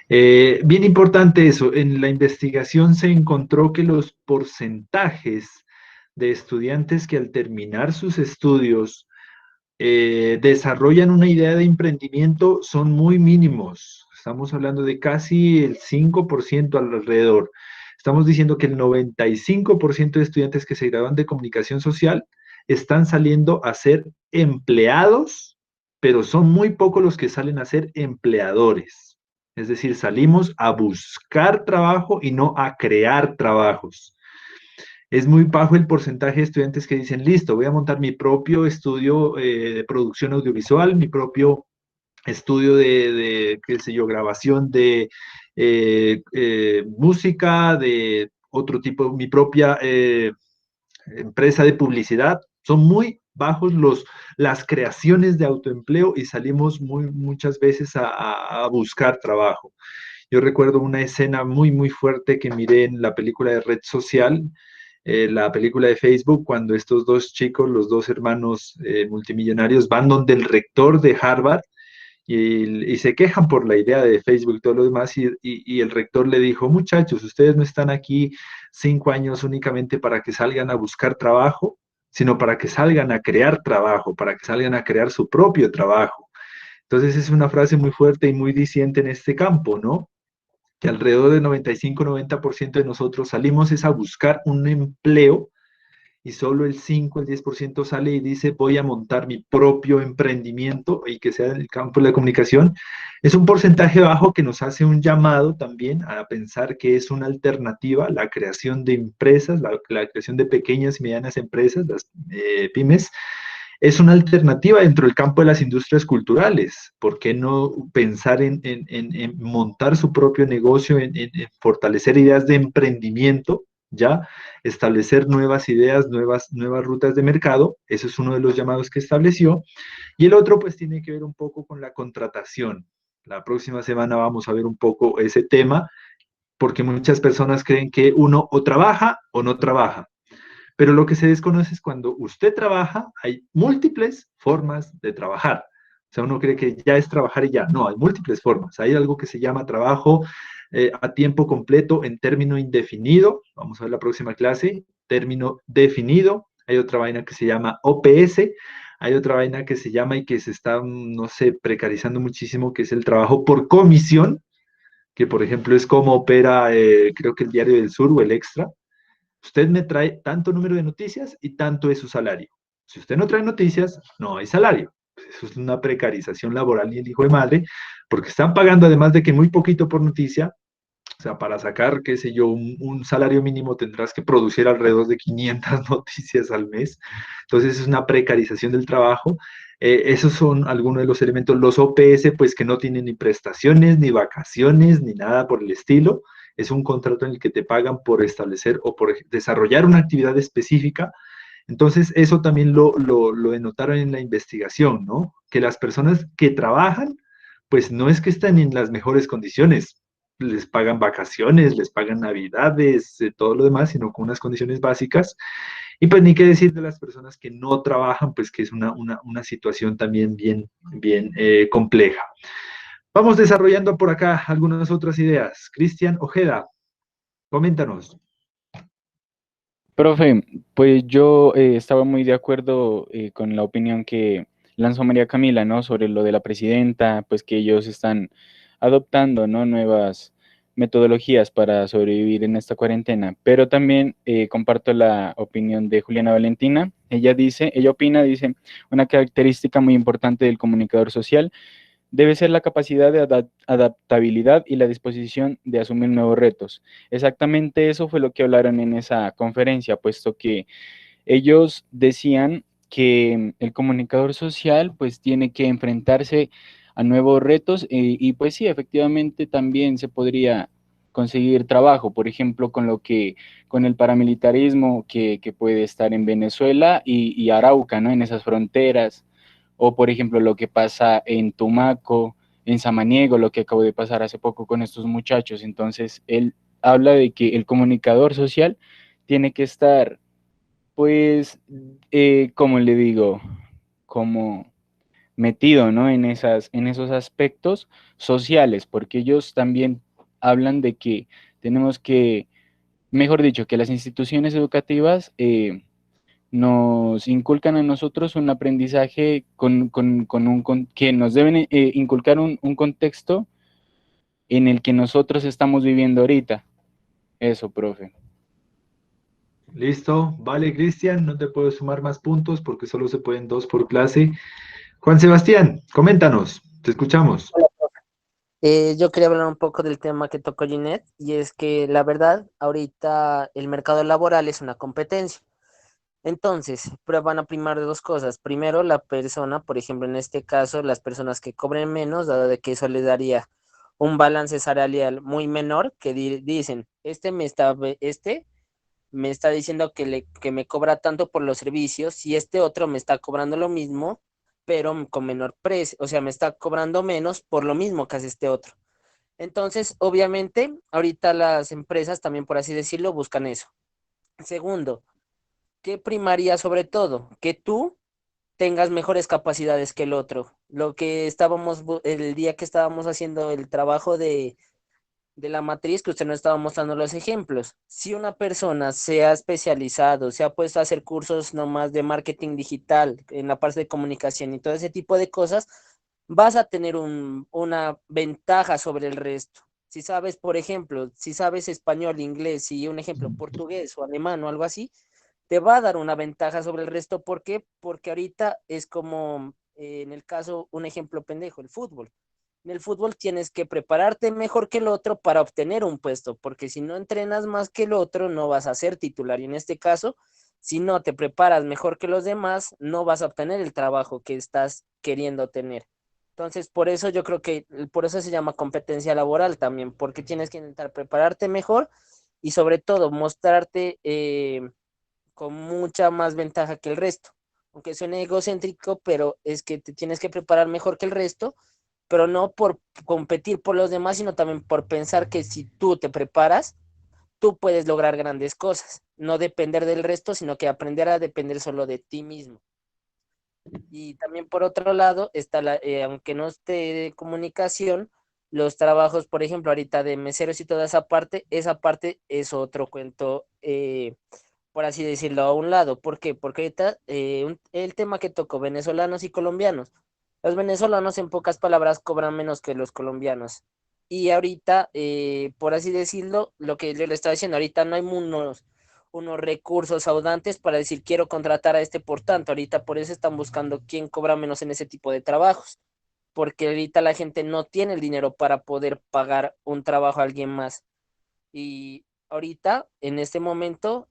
Bien importante eso, en la investigación se encontró que los porcentajes de estudiantes que al terminar sus estudios desarrollan una idea de emprendimiento son muy mínimos. Estamos hablando de casi el 5% alrededor. Estamos diciendo que el 95% de estudiantes que se gradúan de comunicación social están saliendo a ser empleados, pero son muy pocos los que salen a ser empleadores. Es decir, salimos a buscar trabajo y no a crear trabajos. Es muy bajo el porcentaje de estudiantes que dicen, listo, voy a montar mi propio estudio de producción audiovisual, mi propio estudio qué sé yo, grabación de música, de otro tipo, mi propia empresa de publicidad. Son muy bajos las creaciones de autoempleo y salimos muchas veces a buscar trabajo. Yo recuerdo una escena muy fuerte que miré en la película de Red Social, la película de Facebook, cuando estos dos chicos, los dos hermanos multimillonarios, van donde el rector de Harvard y se quejan por la idea de Facebook y todo lo demás, y el rector le dijo, muchachos, ustedes no están aquí 5 años únicamente para que salgan a buscar trabajo, sino para que salgan a crear trabajo, para que salgan a crear su propio trabajo. Entonces es una frase muy fuerte y muy diciente en este campo, ¿no? Que alrededor del 95-90% de nosotros salimos es a buscar un empleo y solo el 5, el 10% sale y dice voy a montar mi propio emprendimiento y que sea en el campo de la comunicación. Es un porcentaje bajo que nos hace un llamado también a pensar que es una alternativa la creación de empresas, la creación de pequeñas y medianas empresas, las pymes. Es una alternativa dentro del campo de las industrias culturales. ¿Por qué no pensar en montar su propio negocio, en fortalecer ideas de emprendimiento, ya establecer nuevas ideas, nuevas rutas de mercado? Eso es uno de los llamados que estableció. Y el otro pues tiene que ver un poco con la contratación. La próxima semana vamos a ver un poco ese tema, porque muchas personas creen que uno o trabaja o no trabaja. Pero lo que se desconoce es cuando usted trabaja, hay múltiples formas de trabajar. O sea, uno cree que ya es trabajar y ya. No, hay múltiples formas. Hay algo que se llama trabajo a tiempo completo en término indefinido. Vamos a ver la próxima clase. Término definido. Hay otra vaina que se llama OPS. Hay otra vaina que se llama y que se está, no sé, precarizando muchísimo, que es el trabajo por comisión, que por ejemplo es como opera, creo que el Diario del Sur o el Extra. Usted me trae tanto número de noticias y tanto es su salario. Si usted no trae noticias, no hay salario. Eso es una precarización laboral y el hijo de madre, porque están pagando además de que muy poquito por noticia. O sea, para sacar, qué sé yo, un salario mínimo tendrás que producir alrededor de 500 noticias al mes. Entonces es una precarización del trabajo. Esos son algunos de los elementos. Los OPS, pues que no tienen ni prestaciones, ni vacaciones, ni nada por el estilo. Es un contrato en el que te pagan por establecer o por desarrollar una actividad específica. Entonces, eso también lo denotaron en la investigación, ¿no? Que las personas que trabajan, pues no es que están en las mejores condiciones, les pagan vacaciones, les pagan navidades, todo lo demás, sino con unas condiciones básicas. Y pues ni qué decir de las personas que no trabajan, pues que es una situación también bien compleja. Vamos desarrollando por acá algunas otras ideas. Cristian Ojeda, coméntanos. Profe, pues yo estaba muy de acuerdo con la opinión que lanzó María Camila, ¿no? Sobre lo de la presidenta, pues que ellos están adoptando, ¿no? Nuevas metodologías para sobrevivir en esta cuarentena. Pero también comparto la opinión de Juliana Valentina. Ella opina, dice, una característica muy importante del comunicador social debe ser la capacidad de adaptabilidad y la disposición de asumir nuevos retos. Exactamente eso fue lo que hablaron en esa conferencia, puesto que ellos decían que el comunicador social pues tiene que enfrentarse a nuevos retos y pues sí, efectivamente también se podría conseguir trabajo, por ejemplo, con el paramilitarismo que puede estar en Venezuela y Arauca, ¿no? En esas fronteras. O, por ejemplo, lo que pasa en Tumaco, en Samaniego, lo que acabó de pasar hace poco con estos muchachos. Entonces, él habla de que el comunicador social tiene que estar, pues, como le digo, como metido, ¿no? En esos aspectos sociales, porque ellos también hablan de que tenemos que, mejor dicho, que las instituciones educativas nos inculcan a nosotros un aprendizaje que nos deben inculcar un contexto en el que nosotros estamos viviendo ahorita. Eso, profe. Listo, vale, Cristian, no te puedo sumar más puntos porque solo se pueden 2 por clase. Juan Sebastián, coméntanos, te escuchamos. Yo quería hablar un poco del tema que tocó Ginette, y es que la verdad, ahorita el mercado laboral es una competencia. Entonces, pero van a primar dos cosas. Primero, la persona, por ejemplo, en este caso, las personas que cobren menos, dado de que eso les daría un balance salarial muy menor, que dicen, este me está diciendo que me cobra tanto por los servicios y este otro me está cobrando lo mismo, pero con menor precio, o sea, me está cobrando menos por lo mismo que hace este otro. Entonces, obviamente, ahorita las empresas también, por así decirlo, buscan eso. Segundo, ¿qué primaría sobre todo? Que tú tengas mejores capacidades que el otro. Lo que el día que estábamos haciendo el trabajo de la matriz, que usted nos estaba mostrando los ejemplos. Si una persona se ha especializado, se ha puesto a hacer cursos nomás de marketing digital, en la parte de comunicación y todo ese tipo de cosas, vas a tener una ventaja sobre el resto. Si sabes, por ejemplo, si sabes español, inglés y un ejemplo, portugués o alemán o algo así, te va a dar una ventaja sobre el resto. ¿Por qué? Porque ahorita es como, en el caso, un ejemplo pendejo, el fútbol. En el fútbol tienes que prepararte mejor que el otro para obtener un puesto, porque si no entrenas más que el otro, no vas a ser titular. Y en este caso, si no te preparas mejor que los demás, no vas a obtener el trabajo que estás queriendo tener. Entonces, por eso yo creo que, por eso se llama competencia laboral también, porque tienes que intentar prepararte mejor y sobre todo mostrarte con mucha más ventaja que el resto. Aunque suene egocéntrico, pero es que te tienes que preparar mejor que el resto, pero no por competir por los demás, sino también por pensar que si tú te preparas, tú puedes lograr grandes cosas. No depender del resto, sino que aprender a depender solo de ti mismo. Y también por otro lado, está aunque no esté de comunicación, los trabajos, por ejemplo, ahorita de meseros y toda esa parte es otro cuento, por así decirlo, a un lado. ¿Por qué? Porque ahorita el tema que tocó venezolanos y colombianos. Los venezolanos, en pocas palabras, cobran menos que los colombianos. Y ahorita, por así decirlo, lo que yo le estaba diciendo, ahorita no hay unos recursos audantes para decir quiero contratar a este por tanto. Ahorita por eso están buscando quién cobra menos en ese tipo de trabajos. Porque ahorita la gente no tiene el dinero para poder pagar un trabajo a alguien más. Y ahorita, en este momento,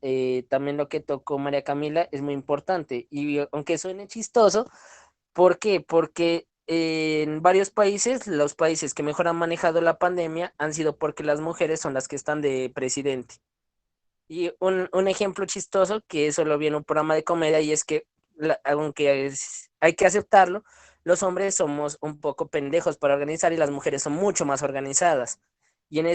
también lo que tocó María Camila es muy importante. Y aunque suene chistoso, ¿por qué? Porque en varios países, los países que mejor han manejado la pandemia han sido porque las mujeres son las que están de presidente. Y un ejemplo chistoso, que eso lo vi en un programa de comedia, y es que, aunque hay que aceptarlo, los hombres somos un poco pendejos para organizar y las mujeres son mucho más organizadas. Y en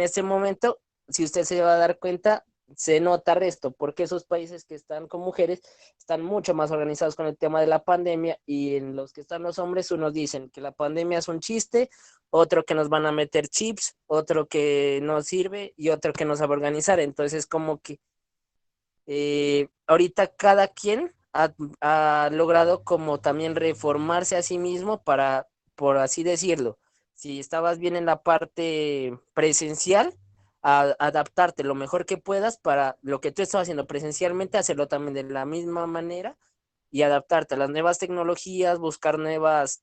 ese momento, si usted se va a dar cuenta, se nota esto, porque esos países que están con mujeres están mucho más organizados con el tema de la pandemia, y en los que están los hombres, unos dicen que la pandemia es un chiste, otro que nos van a meter chips, otro que no sirve y otro que no sabe organizar. Entonces, como que ahorita cada quien ha logrado como también reformarse a sí mismo para, por así decirlo, si estabas bien en la parte presencial, adaptarte lo mejor que puedas para lo que tú estás haciendo presencialmente, hacerlo también de la misma manera y adaptarte a las nuevas tecnologías, buscar nuevas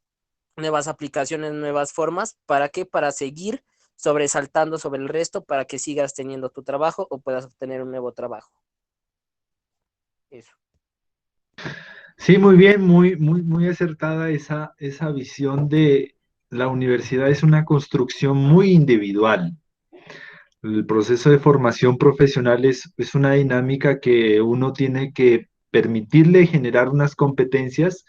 aplicaciones, nuevas formas. ¿Para qué? Para seguir sobresaltando sobre el resto, para que sigas teniendo tu trabajo o puedas obtener un nuevo trabajo. Eso. Sí, muy bien, muy acertada esa visión de la universidad es una construcción muy individual. El proceso de formación profesional es una dinámica que uno tiene que permitirle generar unas competencias,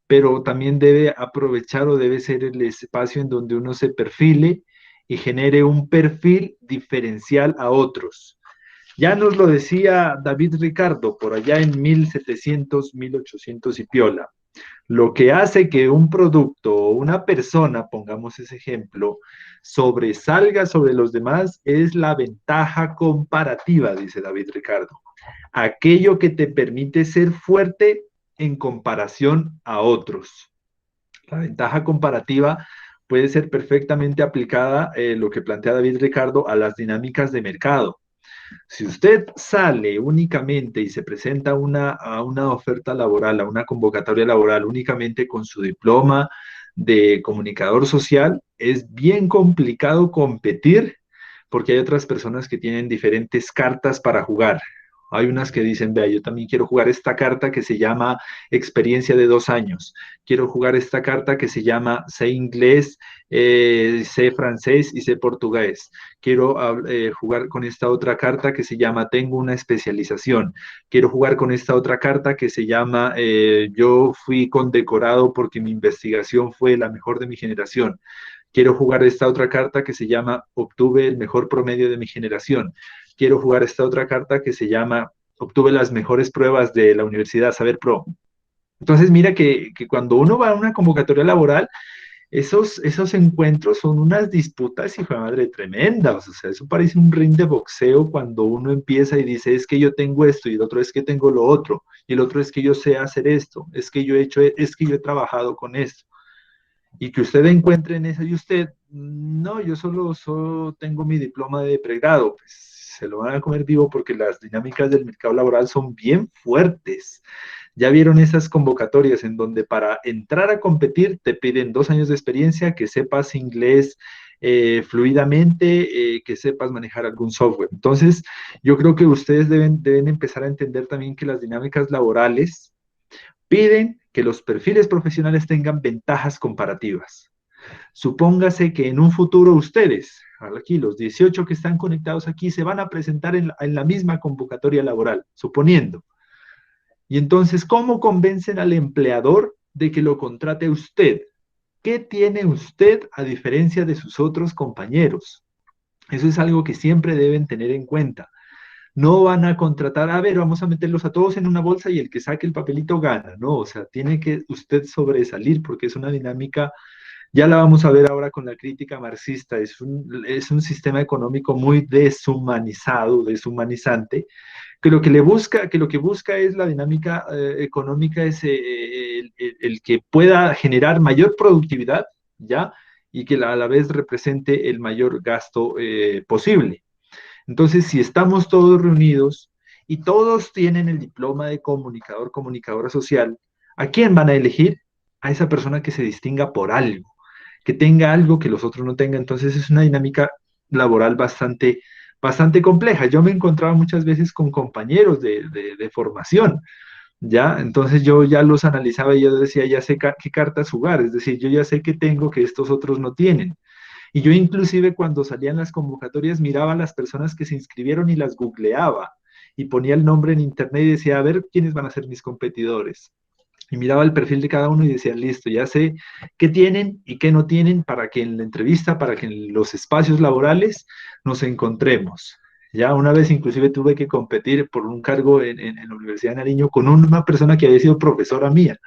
pero también debe aprovechar o debe ser el espacio en donde uno se perfile y genere un perfil diferencial a otros. Ya nos lo decía David Ricardo por allá en 1700, 1800 y piola. Lo que hace que un producto o una persona, pongamos ese ejemplo, sobresalga sobre los demás es la ventaja comparativa, dice David Ricardo. Aquello que te permite ser fuerte en comparación a otros. La ventaja comparativa puede ser perfectamente aplicada, lo que plantea David Ricardo, a las dinámicas de mercado. Si usted sale únicamente y se presenta a una oferta laboral, a una convocatoria laboral únicamente con su diploma de comunicador social, es bien complicado competir porque hay otras personas que tienen diferentes cartas para jugar. Hay unas que dicen, vea, yo también quiero jugar esta carta que se llama experiencia de 2 años. Quiero jugar esta carta que se llama sé inglés, sé francés y sé portugués. Quiero jugar con esta otra carta que se llama tengo una especialización. Quiero jugar con esta otra carta que se llama yo fui condecorado porque mi investigación fue la mejor de mi generación. Quiero jugar esta otra carta que se llama obtuve el mejor promedio de mi generación. Quiero jugar esta otra carta que se llama obtuve las mejores pruebas de la Universidad Saber Pro. Entonces mira que cuando uno va a una convocatoria laboral, esos encuentros son unas disputas, hijo de madre, tremendas. O sea, eso parece un ring de boxeo cuando uno empieza y dice, es que yo tengo esto, y el otro es que tengo lo otro, y el otro es que yo sé hacer esto, es que yo he trabajado con esto. Y que usted encuentre en eso y usted, no, yo solo tengo mi diploma de pregrado, pues se lo van a comer vivo porque las dinámicas del mercado laboral son bien fuertes. Ya vieron esas convocatorias en donde para entrar a competir te piden 2 años de experiencia, que sepas inglés fluidamente, que sepas manejar algún software. Entonces, yo creo que ustedes deben empezar a entender también que las dinámicas laborales piden que los perfiles profesionales tengan ventajas comparativas. Supóngase que en un futuro ustedes, aquí los 18 que están conectados aquí, se van a presentar en la misma convocatoria laboral, suponiendo. Y entonces, ¿cómo convencen al empleador de que lo contrate a usted? ¿Qué tiene usted a diferencia de sus otros compañeros? Eso es algo que siempre deben tener en cuenta. No van a contratar, a ver, vamos a meterlos a todos en una bolsa y el que saque el papelito gana, ¿no? O sea, tiene que usted sobresalir porque es una dinámica, ya la vamos a ver ahora con la crítica marxista, es un sistema económico muy deshumanizado, deshumanizante, que lo que busca es la dinámica económica, es el que pueda generar mayor productividad, ¿ya? Y que a la vez represente el mayor gasto posible. Entonces, si estamos todos reunidos y todos tienen el diploma de comunicador, comunicadora social, ¿a quién van a elegir? A esa persona que se distinga por algo, que tenga algo que los otros no tengan. Entonces, es una dinámica laboral bastante compleja. Yo me encontraba muchas veces con compañeros de formación, ¿ya? Entonces yo ya los analizaba y yo decía, ya sé qué cartas jugar, es decir, yo ya sé qué tengo que estos otros no tienen. Y yo inclusive cuando salían las convocatorias miraba a las personas que se inscribieron y las googleaba y ponía el nombre en internet y decía, a ver quiénes van a ser mis competidores. Y miraba el perfil de cada uno y decía, listo, ya sé qué tienen y qué no tienen para que en la entrevista, para que en los espacios laborales nos encontremos. Ya una vez inclusive tuve que competir por un cargo en la Universidad de Nariño con una persona que había sido profesora mía.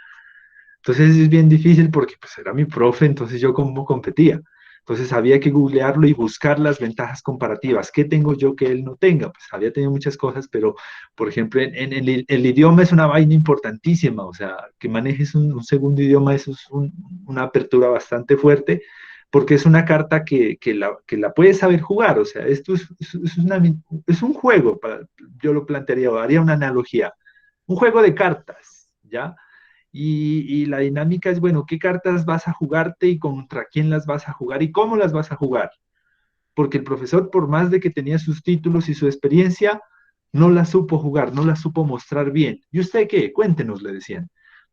Entonces es bien difícil porque pues era mi profe, entonces yo cómo competía. Entonces había que googlearlo y buscar las ventajas comparativas. ¿Qué tengo yo que él no tenga? Pues había tenido muchas cosas, pero por ejemplo, en el idioma es una vaina importantísima. O sea, que manejes un segundo idioma, eso es una apertura bastante fuerte, porque es una carta que la puedes saber jugar. O sea, esto es un juego, yo lo plantearía, haría una analogía. Un juego de cartas, ¿ya? Y la dinámica es, bueno, ¿qué cartas vas a jugarte y contra quién las vas a jugar y cómo las vas a jugar? Porque el profesor, por más de que tenía sus títulos y su experiencia, no las supo jugar, no las supo mostrar bien. ¿Y usted qué? Cuéntenos, le decían.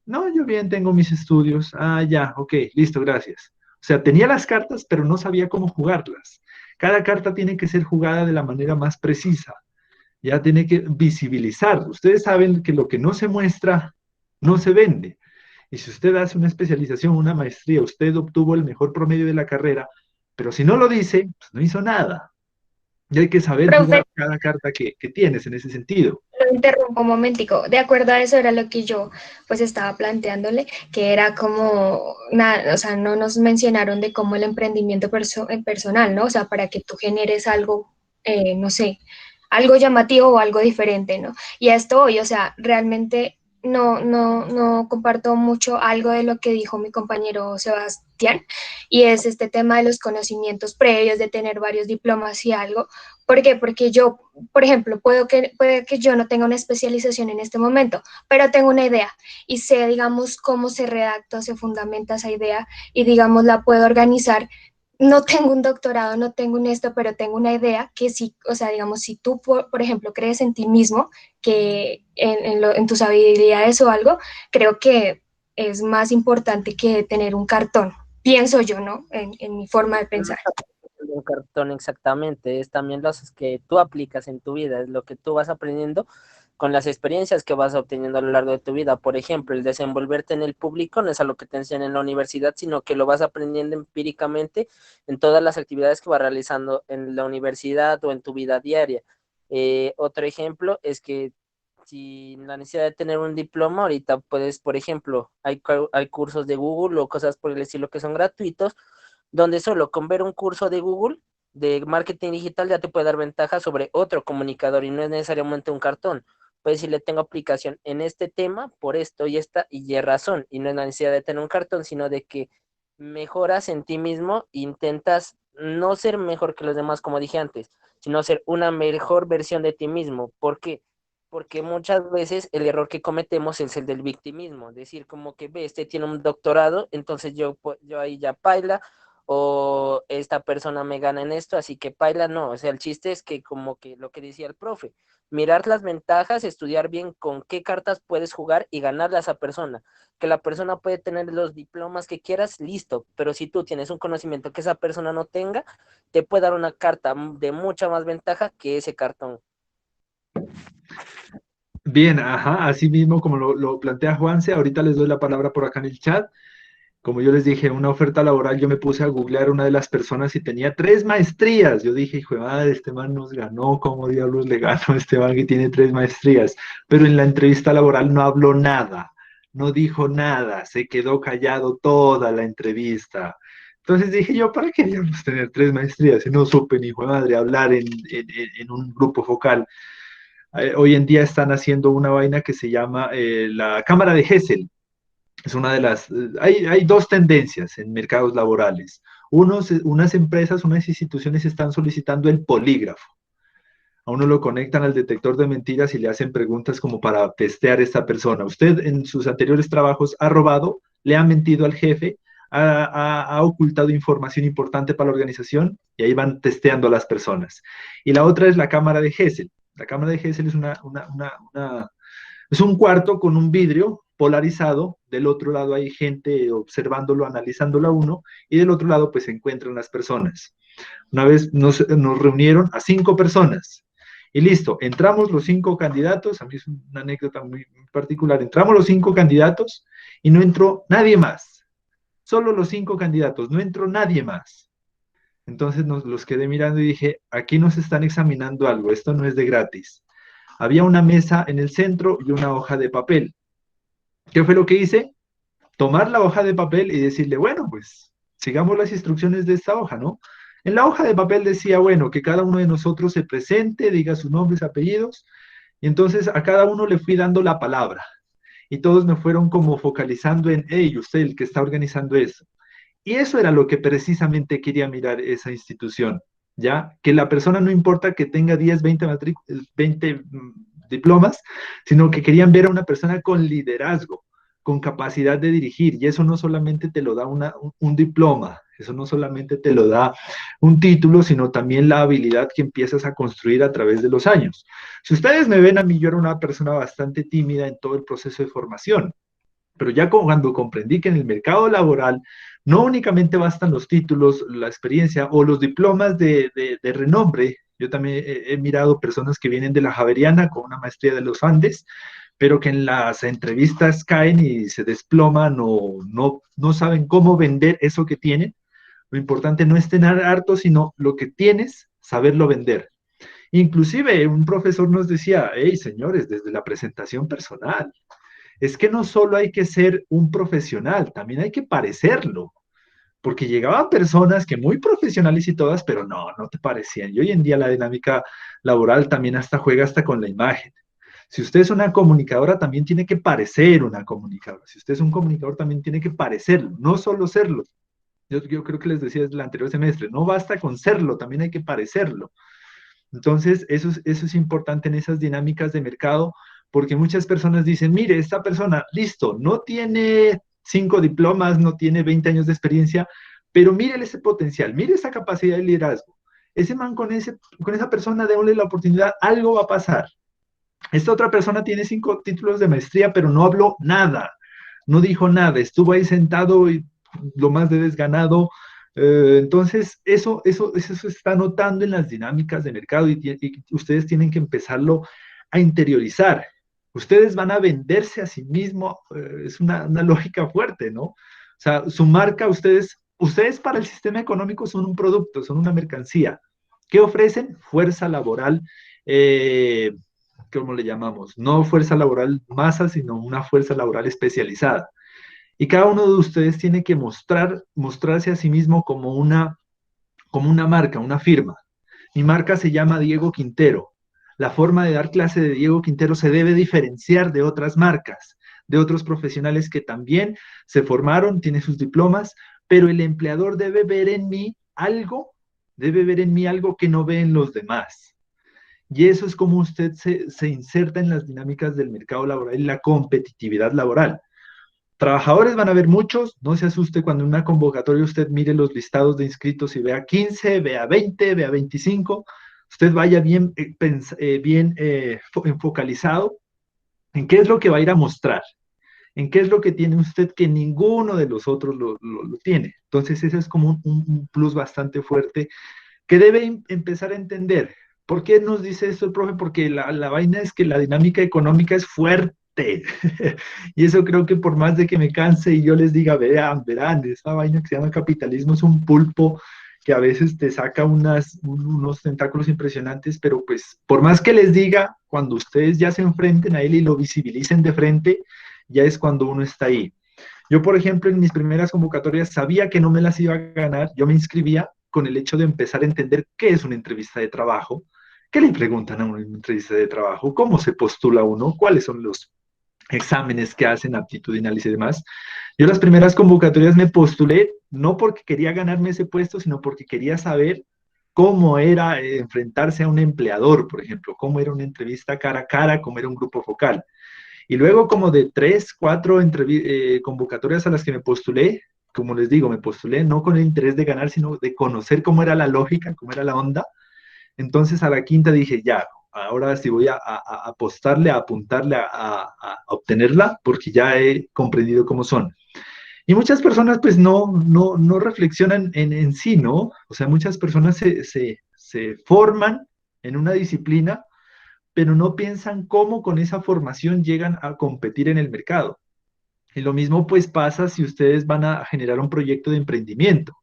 No, yo bien tengo mis estudios. Ah, ya, ok, listo, gracias. O sea, tenía las cartas, pero no sabía cómo jugarlas. Cada carta tiene que ser jugada de la manera más precisa. Ya tiene que visibilizar. Ustedes saben que lo que no se muestra no se vende. Y si usted hace una especialización, una maestría, usted obtuvo el mejor promedio de la carrera, pero si no lo dice, pues no hizo nada. Y hay que saber jugar cada carta que tienes en ese sentido. Lo interrumpo un momentico. De acuerdo a eso era lo que yo pues estaba planteándole, que era como, nada, o sea, no nos mencionaron de cómo el emprendimiento personal, ¿no? O sea, para que tú generes algo, no sé, algo llamativo o algo diferente, ¿no? Y a esto hoy, o sea, realmente no comparto mucho algo de lo que dijo mi compañero Sebastián, y es este tema de los conocimientos previos, de tener varios diplomas y algo. ¿Por qué? Porque yo, por ejemplo, puede que yo no tenga una especialización en este momento, pero tengo una idea y sé, digamos, cómo se redacta, se fundamenta esa idea y, digamos, la puedo organizar. No tengo un doctorado, no tengo un esto, pero tengo una idea que sí, o sea, digamos, si tú, por ejemplo, crees en ti mismo, que en tus habilidades o algo, creo que es más importante que tener un cartón, pienso yo, ¿no? En mi forma de pensar. Un cartón exactamente, es también los que tú aplicas en tu vida, es lo que tú vas aprendiendo con las experiencias que vas obteniendo a lo largo de tu vida. Por ejemplo, el desenvolverte en el público no es algo que te enseñan en la universidad, sino que lo vas aprendiendo empíricamente en todas las actividades que vas realizando en la universidad o en tu vida diaria. Otro ejemplo es que sin la necesidad de tener un diploma, ahorita puedes, por ejemplo, hay cursos de Google o cosas por el estilo que son gratuitos, donde solo con ver un curso de Google de marketing digital ya te puede dar ventaja sobre otro comunicador y no es necesariamente un cartón. Puedes decirle, tengo aplicación en este tema por esto y esta y Y razón, y no es la necesidad de tener un cartón, sino de que mejoras en ti mismo, intentas no ser mejor que los demás, como dije antes, sino ser una mejor versión de ti mismo. ¿Por qué? Porque muchas veces el error que cometemos es el del victimismo, decir como que ve, este tiene un doctorado, entonces yo ahí ya paila, o esta persona me gana en esto, así que paila, no. O sea, el chiste es que, como que lo que decía el profe, mirar las ventajas, estudiar bien con qué cartas puedes jugar y ganarle a esa persona. Que la persona puede tener los diplomas que quieras, listo, pero si tú tienes un conocimiento que esa persona no tenga, te puede dar una carta de mucha más ventaja que ese cartón. Bien, ajá, así mismo como lo plantea Juanse, ahorita les doy la palabra por acá en el chat. Como yo les dije, una oferta laboral, yo me puse a googlear una de las personas y tenía 3 maestrías. Yo dije, hijo de madre, este man nos ganó, ¿cómo diablos le ganó a este man que tiene 3 maestrías? Pero en la entrevista laboral no habló nada, no dijo nada, se quedó callado toda la entrevista. Entonces dije yo, ¿para qué diablos tener 3 maestrías? Y no supe ni, hijo de madre, hablar en un grupo focal. Hoy en día están haciendo una vaina que se llama la Cámara de Gesell. Es una de las, hay dos tendencias en mercados laborales. Unas empresas, unas instituciones están solicitando el polígrafo. A uno lo conectan al detector de mentiras y le hacen preguntas como para testear a esta persona. Usted en sus anteriores trabajos ha robado, le ha mentido al jefe, ha ocultado información importante para la organización, y ahí van testeando a las personas. Y la otra es la cámara de Gesell. La cámara de Gesell es es un cuarto con un vidrio polarizado, del otro lado hay gente observándolo, analizándolo a uno, y del otro lado pues se encuentran las personas. Una vez nos reunieron a 5 personas, y listo, entramos los 5 candidatos, a mí es una anécdota muy particular, entramos los 5 candidatos y no entró nadie más, solo los 5 candidatos, no entró nadie más. Entonces nos los quedé mirando y dije, aquí nos están examinando algo, esto no es de gratis. Había una mesa en el centro y una hoja de papel. ¿Qué fue lo que hice? Tomar la hoja de papel y decirle, bueno, pues sigamos las instrucciones de esta hoja, ¿no? En la hoja de papel decía, bueno, que cada uno de nosotros se presente, diga sus nombres, apellidos, y entonces a cada uno le fui dando la palabra. Y todos me fueron como focalizando en, hey, usted el que está organizando eso. Y eso era lo que precisamente quería mirar esa institución, ¿ya? Que la persona no importa que tenga 10, 20 diplomas, sino que querían ver a una persona con liderazgo, con capacidad de dirigir, y eso no solamente te lo da un diploma, eso no solamente te lo da un título, sino también la habilidad que empiezas a construir a través de los años. Si ustedes me ven a mí, yo era una persona bastante tímida en todo el proceso de formación, pero ya cuando comprendí que en el mercado laboral no únicamente bastan los títulos, la experiencia o los diplomas de renombre. Yo también he mirado personas que vienen de la Javeriana con una maestría de los Andes, pero que en las entrevistas caen y se desploman o no saben cómo vender eso que tienen. Lo importante no es tener harto, sino lo que tienes, saberlo vender. Inclusive un profesor nos decía, hey, señores, desde la presentación personal, es que no solo hay que ser un profesional, también hay que parecerlo, porque llegaban personas que muy profesionales y todas, pero no te parecían. Y hoy en día la dinámica laboral también hasta juega hasta con la imagen. Si usted es una comunicadora, también tiene que parecer una comunicadora. Si usted es un comunicador, también tiene que parecerlo, no solo serlo. Yo creo que les decía desde el anterior semestre, no basta con serlo, también hay que parecerlo. Entonces, eso es importante en esas dinámicas de mercado, porque muchas personas dicen, mire, esta persona, listo, no tiene 5 diplomas, no tiene 20 años de experiencia, pero mire ese potencial, mire esa capacidad de liderazgo. Ese man con esa persona, démosle la oportunidad, algo va a pasar. Esta otra persona tiene 5 títulos de maestría, pero no habló nada, no dijo nada, estuvo ahí sentado y lo más de desganado. Entonces, eso se está notando en las dinámicas de mercado y ustedes tienen que empezarlo a interiorizar. Ustedes van a venderse a sí mismos, es una lógica fuerte, ¿no? O sea, su marca, ustedes para el sistema económico son un producto, son una mercancía. ¿Qué ofrecen? Fuerza laboral, ¿cómo le llamamos? No fuerza laboral masa, sino una fuerza laboral especializada. Y cada uno de ustedes tiene que mostrarse a sí mismo como una marca, una firma. Mi marca se llama Diego Quintero. La forma de dar clase de Diego Quintero se debe diferenciar de otras marcas, de otros profesionales que también se formaron, tienen sus diplomas, pero el empleador debe ver en mí algo que no ve en los demás. Y eso es como usted se inserta en las dinámicas del mercado laboral y la competitividad laboral. Trabajadores van a haber muchos, no se asuste cuando en una convocatoria usted mire los listados de inscritos y vea 15, vea 20, vea 25, usted vaya bien enfocalizado en qué es lo que va a ir a mostrar, en qué es lo que tiene usted que ninguno de los otros lo tiene. Entonces ese es como un plus bastante fuerte que debe empezar a entender. ¿Por qué nos dice esto el profe? Porque la vaina es que la dinámica económica es fuerte. Y eso creo que por más de que me canse y yo les diga, verán, esa vaina que se llama capitalismo es un pulpo que a veces te saca unos tentáculos impresionantes, pero pues por más que les diga, cuando ustedes ya se enfrenten a él y lo visibilicen de frente, ya es cuando uno está ahí. Yo, por ejemplo, en mis primeras convocatorias sabía que no me las iba a ganar, yo me inscribía con el hecho de empezar a entender qué es una entrevista de trabajo, qué le preguntan a una entrevista de trabajo, cómo se postula uno, cuáles son los exámenes que hacen, aptitud, análisis y demás. Yo las primeras convocatorias me postulé no porque quería ganarme ese puesto, sino porque quería saber cómo era enfrentarse a un empleador, por ejemplo, cómo era una entrevista cara a cara, cómo era un grupo focal. Y luego como de 3, 4 convocatorias a las que me postulé, como les digo, me postulé no con el interés de ganar, sino de conocer cómo era la lógica, cómo era la onda. Entonces a la quinta dije, ya, ahora sí voy a apostarle, a apuntarle a obtenerla, porque ya he comprendido cómo son. Y muchas personas pues no reflexionan en sí, ¿no? O sea, muchas personas se forman en una disciplina, pero no piensan cómo con esa formación llegan a competir en el mercado. Y lo mismo pues pasa si ustedes van a generar un proyecto de emprendimiento.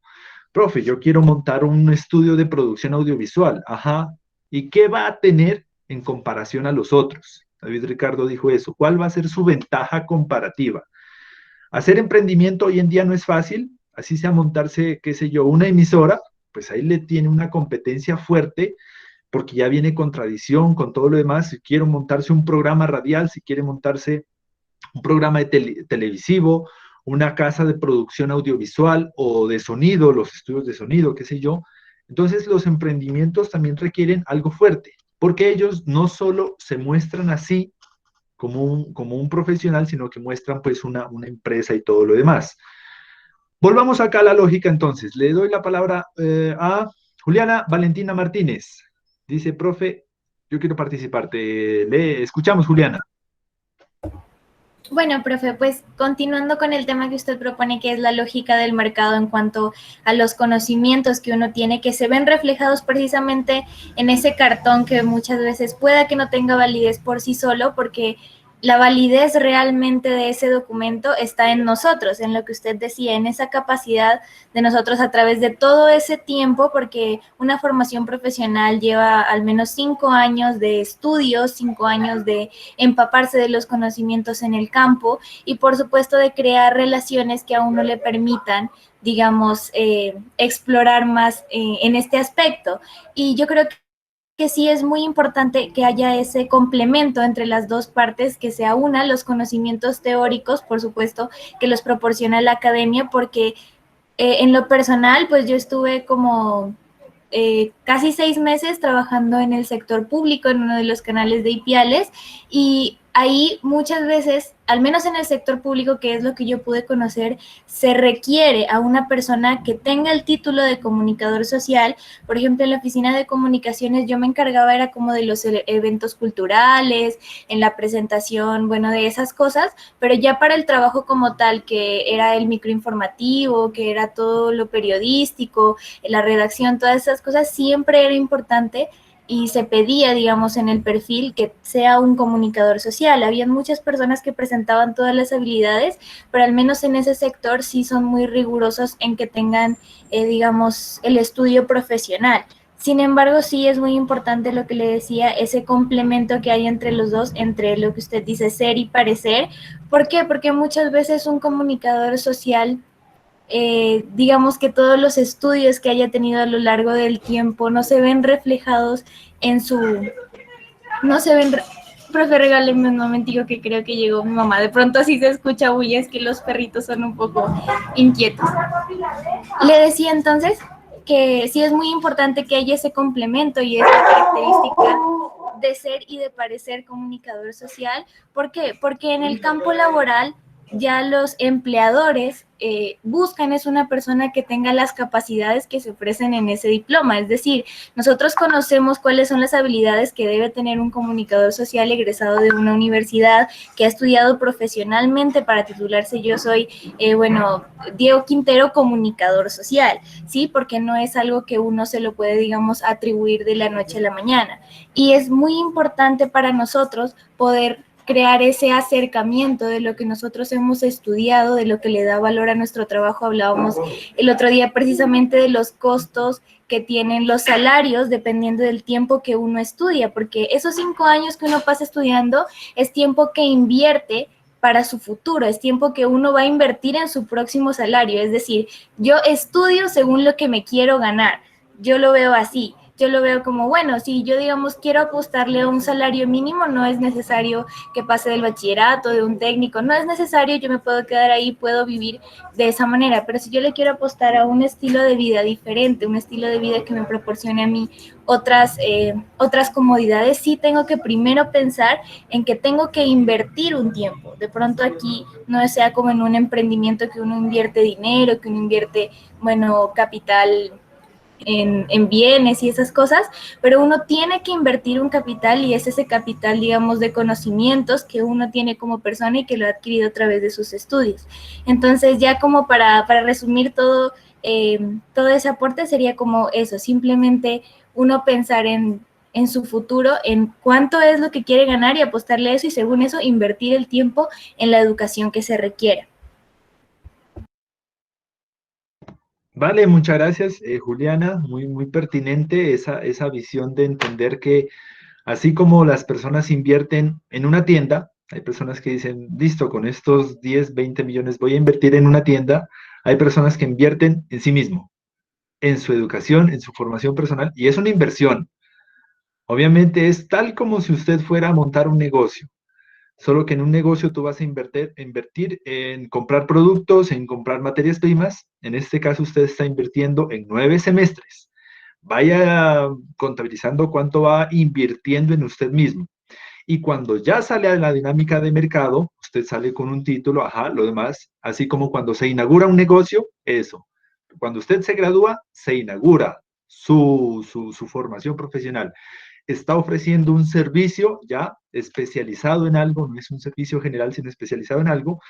Profe, yo quiero montar un estudio de producción audiovisual. Ajá. ¿Y qué va a tener en comparación a los otros? David Ricardo dijo eso. ¿Cuál va a ser su ventaja comparativa? Hacer emprendimiento hoy en día no es fácil. Así sea montarse, qué sé yo, una emisora, pues ahí le tiene una competencia fuerte porque ya viene con tradición, con todo lo demás. Si quiero montarse un programa radial, si quiere montarse un programa televisivo, una casa de producción audiovisual o de sonido, los estudios de sonido, qué sé yo. Entonces los emprendimientos también requieren algo fuerte, porque ellos no solo se muestran así como un profesional, sino que muestran pues una empresa y todo lo demás. Volvamos acá a la lógica entonces. Le doy la palabra a Juliana Valentina Martínez. Dice, profe, yo quiero participar. Le escuchamos, Juliana. Bueno, profe, pues continuando con el tema que usted propone, que es la lógica del mercado en cuanto a los conocimientos que uno tiene, que se ven reflejados precisamente en ese cartón que muchas veces pueda que no tenga validez por sí solo, porque la validez realmente de ese documento está en nosotros, en lo que usted decía, en esa capacidad de nosotros a través de todo ese tiempo, porque una formación profesional lleva al menos 5 años de estudios, 5 años de empaparse de los conocimientos en el campo y por supuesto de crear relaciones que a uno le permitan, digamos, explorar más en este aspecto. Y yo creo que que sí es muy importante que haya ese complemento entre las dos partes, que sea una, los conocimientos teóricos, por supuesto, que los proporciona la academia, porque en lo personal, pues yo estuve como casi 6 meses trabajando en el sector público, en uno de los canales de Ipiales, y ahí muchas veces, al menos en el sector público, que es lo que yo pude conocer, se requiere a una persona que tenga el título de comunicador social. Por ejemplo, en la oficina de comunicaciones yo me encargaba era como de los eventos culturales, en la presentación, bueno, de esas cosas, pero ya para el trabajo como tal, que era el microinformativo, que era todo lo periodístico, la redacción, todas esas cosas, siempre era importante y se pedía, digamos, en el perfil que sea un comunicador social. Habían muchas personas que presentaban todas las habilidades, pero al menos en ese sector sí son muy rigurosos en que tengan, digamos, el estudio profesional. Sin embargo, sí es muy importante lo que le decía, ese complemento que hay entre los dos, entre lo que usted dice, ser y parecer. ¿Por qué? Porque muchas veces un comunicador social, digamos que todos los estudios que haya tenido a lo largo del tiempo no se ven reflejados en su... No se ven... Profe, regáleme un momentico que creo que llegó mi mamá. De pronto así se escucha bulla, es que los perritos son un poco inquietos. Le decía entonces que sí es muy importante que haya ese complemento y esa característica de ser y de parecer comunicador social. ¿Por qué? Porque en el campo laboral ya los empleadores buscan es una persona que tenga las capacidades que se ofrecen en ese diploma. Es decir, nosotros conocemos cuáles son las habilidades que debe tener un comunicador social egresado de una universidad que ha estudiado profesionalmente para titularse. Yo soy, bueno, Diego Quintero, comunicador social, ¿sí? Porque no es algo que uno se lo puede, digamos, atribuir de la noche a la mañana. Y es muy importante para nosotros poder crear ese acercamiento de lo que nosotros hemos estudiado, de lo que le da valor a nuestro trabajo. Hablábamos el otro día precisamente de los costos que tienen los salarios dependiendo del tiempo que uno estudia, porque esos 5 años que uno pasa estudiando es tiempo que invierte para su futuro, es tiempo que uno va a invertir en su próximo salario. Es decir, yo estudio según lo que me quiero ganar. Yo lo veo así. Yo lo veo como, bueno, si yo, digamos, quiero apostarle a un salario mínimo, no es necesario que pase del bachillerato, de un técnico, no es necesario, yo me puedo quedar ahí, puedo vivir de esa manera, pero si yo le quiero apostar a un estilo de vida diferente, un estilo de vida que me proporcione a mí otras comodidades, sí tengo que primero pensar en que tengo que invertir un tiempo. De pronto aquí no sea como en un emprendimiento que uno invierte dinero, que uno invierte, bueno, capital en bienes y esas cosas, pero uno tiene que invertir un capital y es ese capital, digamos, de conocimientos que uno tiene como persona y que lo ha adquirido a través de sus estudios. Entonces, ya como para resumir todo, todo ese aporte sería como eso, simplemente uno pensar en su futuro, en cuánto es lo que quiere ganar y apostarle a eso y según eso invertir el tiempo en la educación que se requiera. Vale, muchas gracias, Juliana. Muy pertinente esa visión de entender que así como las personas invierten en una tienda, hay personas que dicen, listo, con estos 10, 20 millones voy a invertir en una tienda. Hay personas que invierten en sí mismo, en su educación, en su formación personal, y es una inversión. Obviamente es tal como si usted fuera a montar un negocio. Solo que en un negocio tú vas a invertir en comprar productos, en comprar materias primas. En este caso usted está invirtiendo en 9 semestres. Vaya contabilizando cuánto va invirtiendo en usted mismo. Y cuando ya sale a la dinámica de mercado, usted sale con un título, ajá, lo demás, así como cuando se inaugura un negocio, eso. Cuando usted se gradúa, se inaugura su formación profesional. Está ofreciendo un servicio ya especializado en algo, no es un servicio general, sino especializado en algo,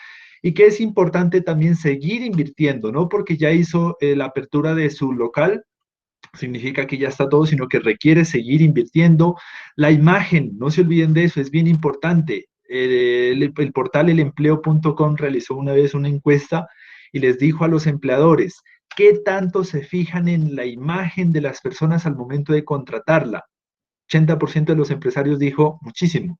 y que es importante también seguir invirtiendo, no porque ya hizo la apertura de su local, significa que ya está todo, sino que requiere seguir invirtiendo. La imagen, no se olviden de eso, es bien importante. El portal elempleo.com realizó una vez una encuesta y les dijo a los empleadores, ¿qué tanto se fijan en la imagen de las personas al momento de contratarla? 80% de los empresarios dijo, muchísimo.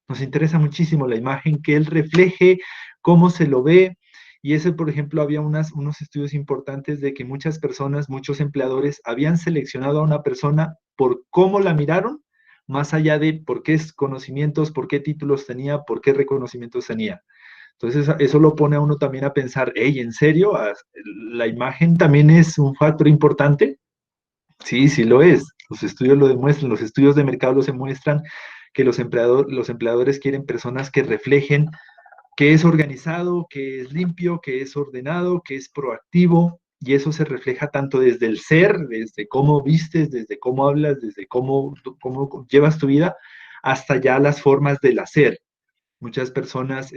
Nos interesa muchísimo la imagen, que él refleje cómo se lo ve. Y ese, por ejemplo, había unos estudios importantes de que muchas personas, muchos empleadores habían seleccionado a una persona por cómo la miraron, más allá de por qué conocimientos, por qué títulos tenía, por qué reconocimientos tenía. Entonces, eso lo pone a uno también a pensar, hey, ¿en serio? ¿La imagen también es un factor importante? Sí, sí lo es. Los estudios lo demuestran, los estudios de mercado los demuestran que los empleadores quieren personas que reflejen que es organizado, que es limpio, que es ordenado, que es proactivo, y eso se refleja tanto desde el ser, desde cómo vistes, desde cómo hablas, desde cómo llevas tu vida, hasta ya las formas del hacer. Muchas personas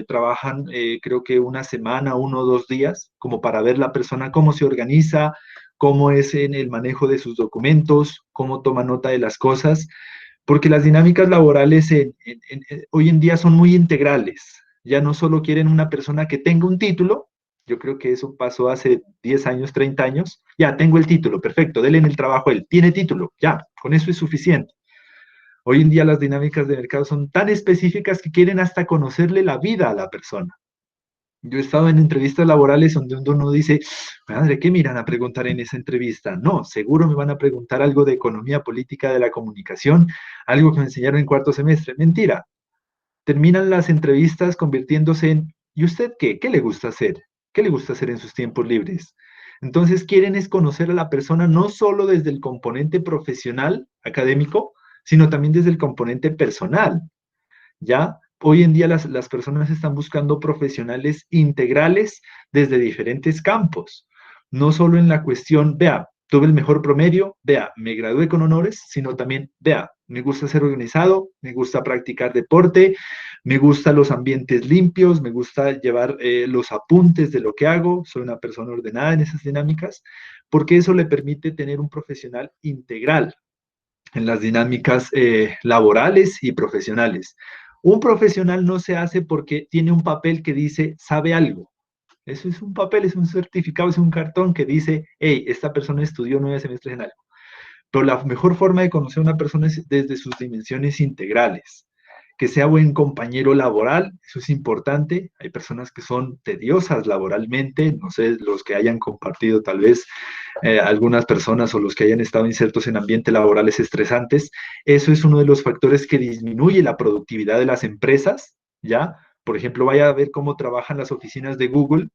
trabajan, creo que una semana, 1 o 2 días, como para ver la persona cómo se organiza, cómo es en el manejo de sus documentos, cómo toma nota de las cosas, porque las dinámicas laborales hoy en día son muy integrales. Ya no solo quieren una persona que tenga un título, yo creo que eso pasó hace 10 años, 30 años, ya tengo el título, perfecto, denle en el trabajo a él, tiene título, ya, con eso es suficiente. Hoy en día las dinámicas de mercado son tan específicas que quieren hasta conocerle la vida a la persona. Yo he estado en entrevistas laborales donde uno dice, madre, ¿qué me irán a preguntar en esa entrevista? No, seguro me van a preguntar algo de economía política de la comunicación, algo que me enseñaron en 4º semestre. Mentira. Terminan las entrevistas convirtiéndose en, ¿y usted qué? ¿Qué le gusta hacer? ¿Qué le gusta hacer en sus tiempos libres? Entonces quieren es conocer a la persona no solo desde el componente profesional, académico, sino también desde el componente personal, ¿ya? Hoy en día las personas están buscando profesionales integrales desde diferentes campos, no solo en la cuestión, vea, tuve el mejor promedio, vea, me gradué con honores, sino también, vea, me gusta ser organizado, me gusta practicar deporte, me gustan los ambientes limpios, me gusta llevar los apuntes de lo que hago, soy una persona ordenada en esas dinámicas, porque eso le permite tener un profesional integral en las dinámicas laborales y profesionales. Un profesional no se hace porque tiene un papel que dice sabe algo. Eso es un papel, es un certificado, es un cartón que dice, hey, esta persona estudió 9 semestres en algo. Pero la mejor forma de conocer a una persona es desde sus dimensiones integrales. Que sea buen compañero laboral, eso es importante. Hay personas que son tediosas laboralmente, no sé, los que hayan compartido tal vez algunas personas o los que hayan estado insertos en ambientes laborales estresantes. Eso es uno de los factores que disminuye la productividad de las empresas, ¿ya? Por ejemplo, vaya a ver cómo trabajan las oficinas de Google.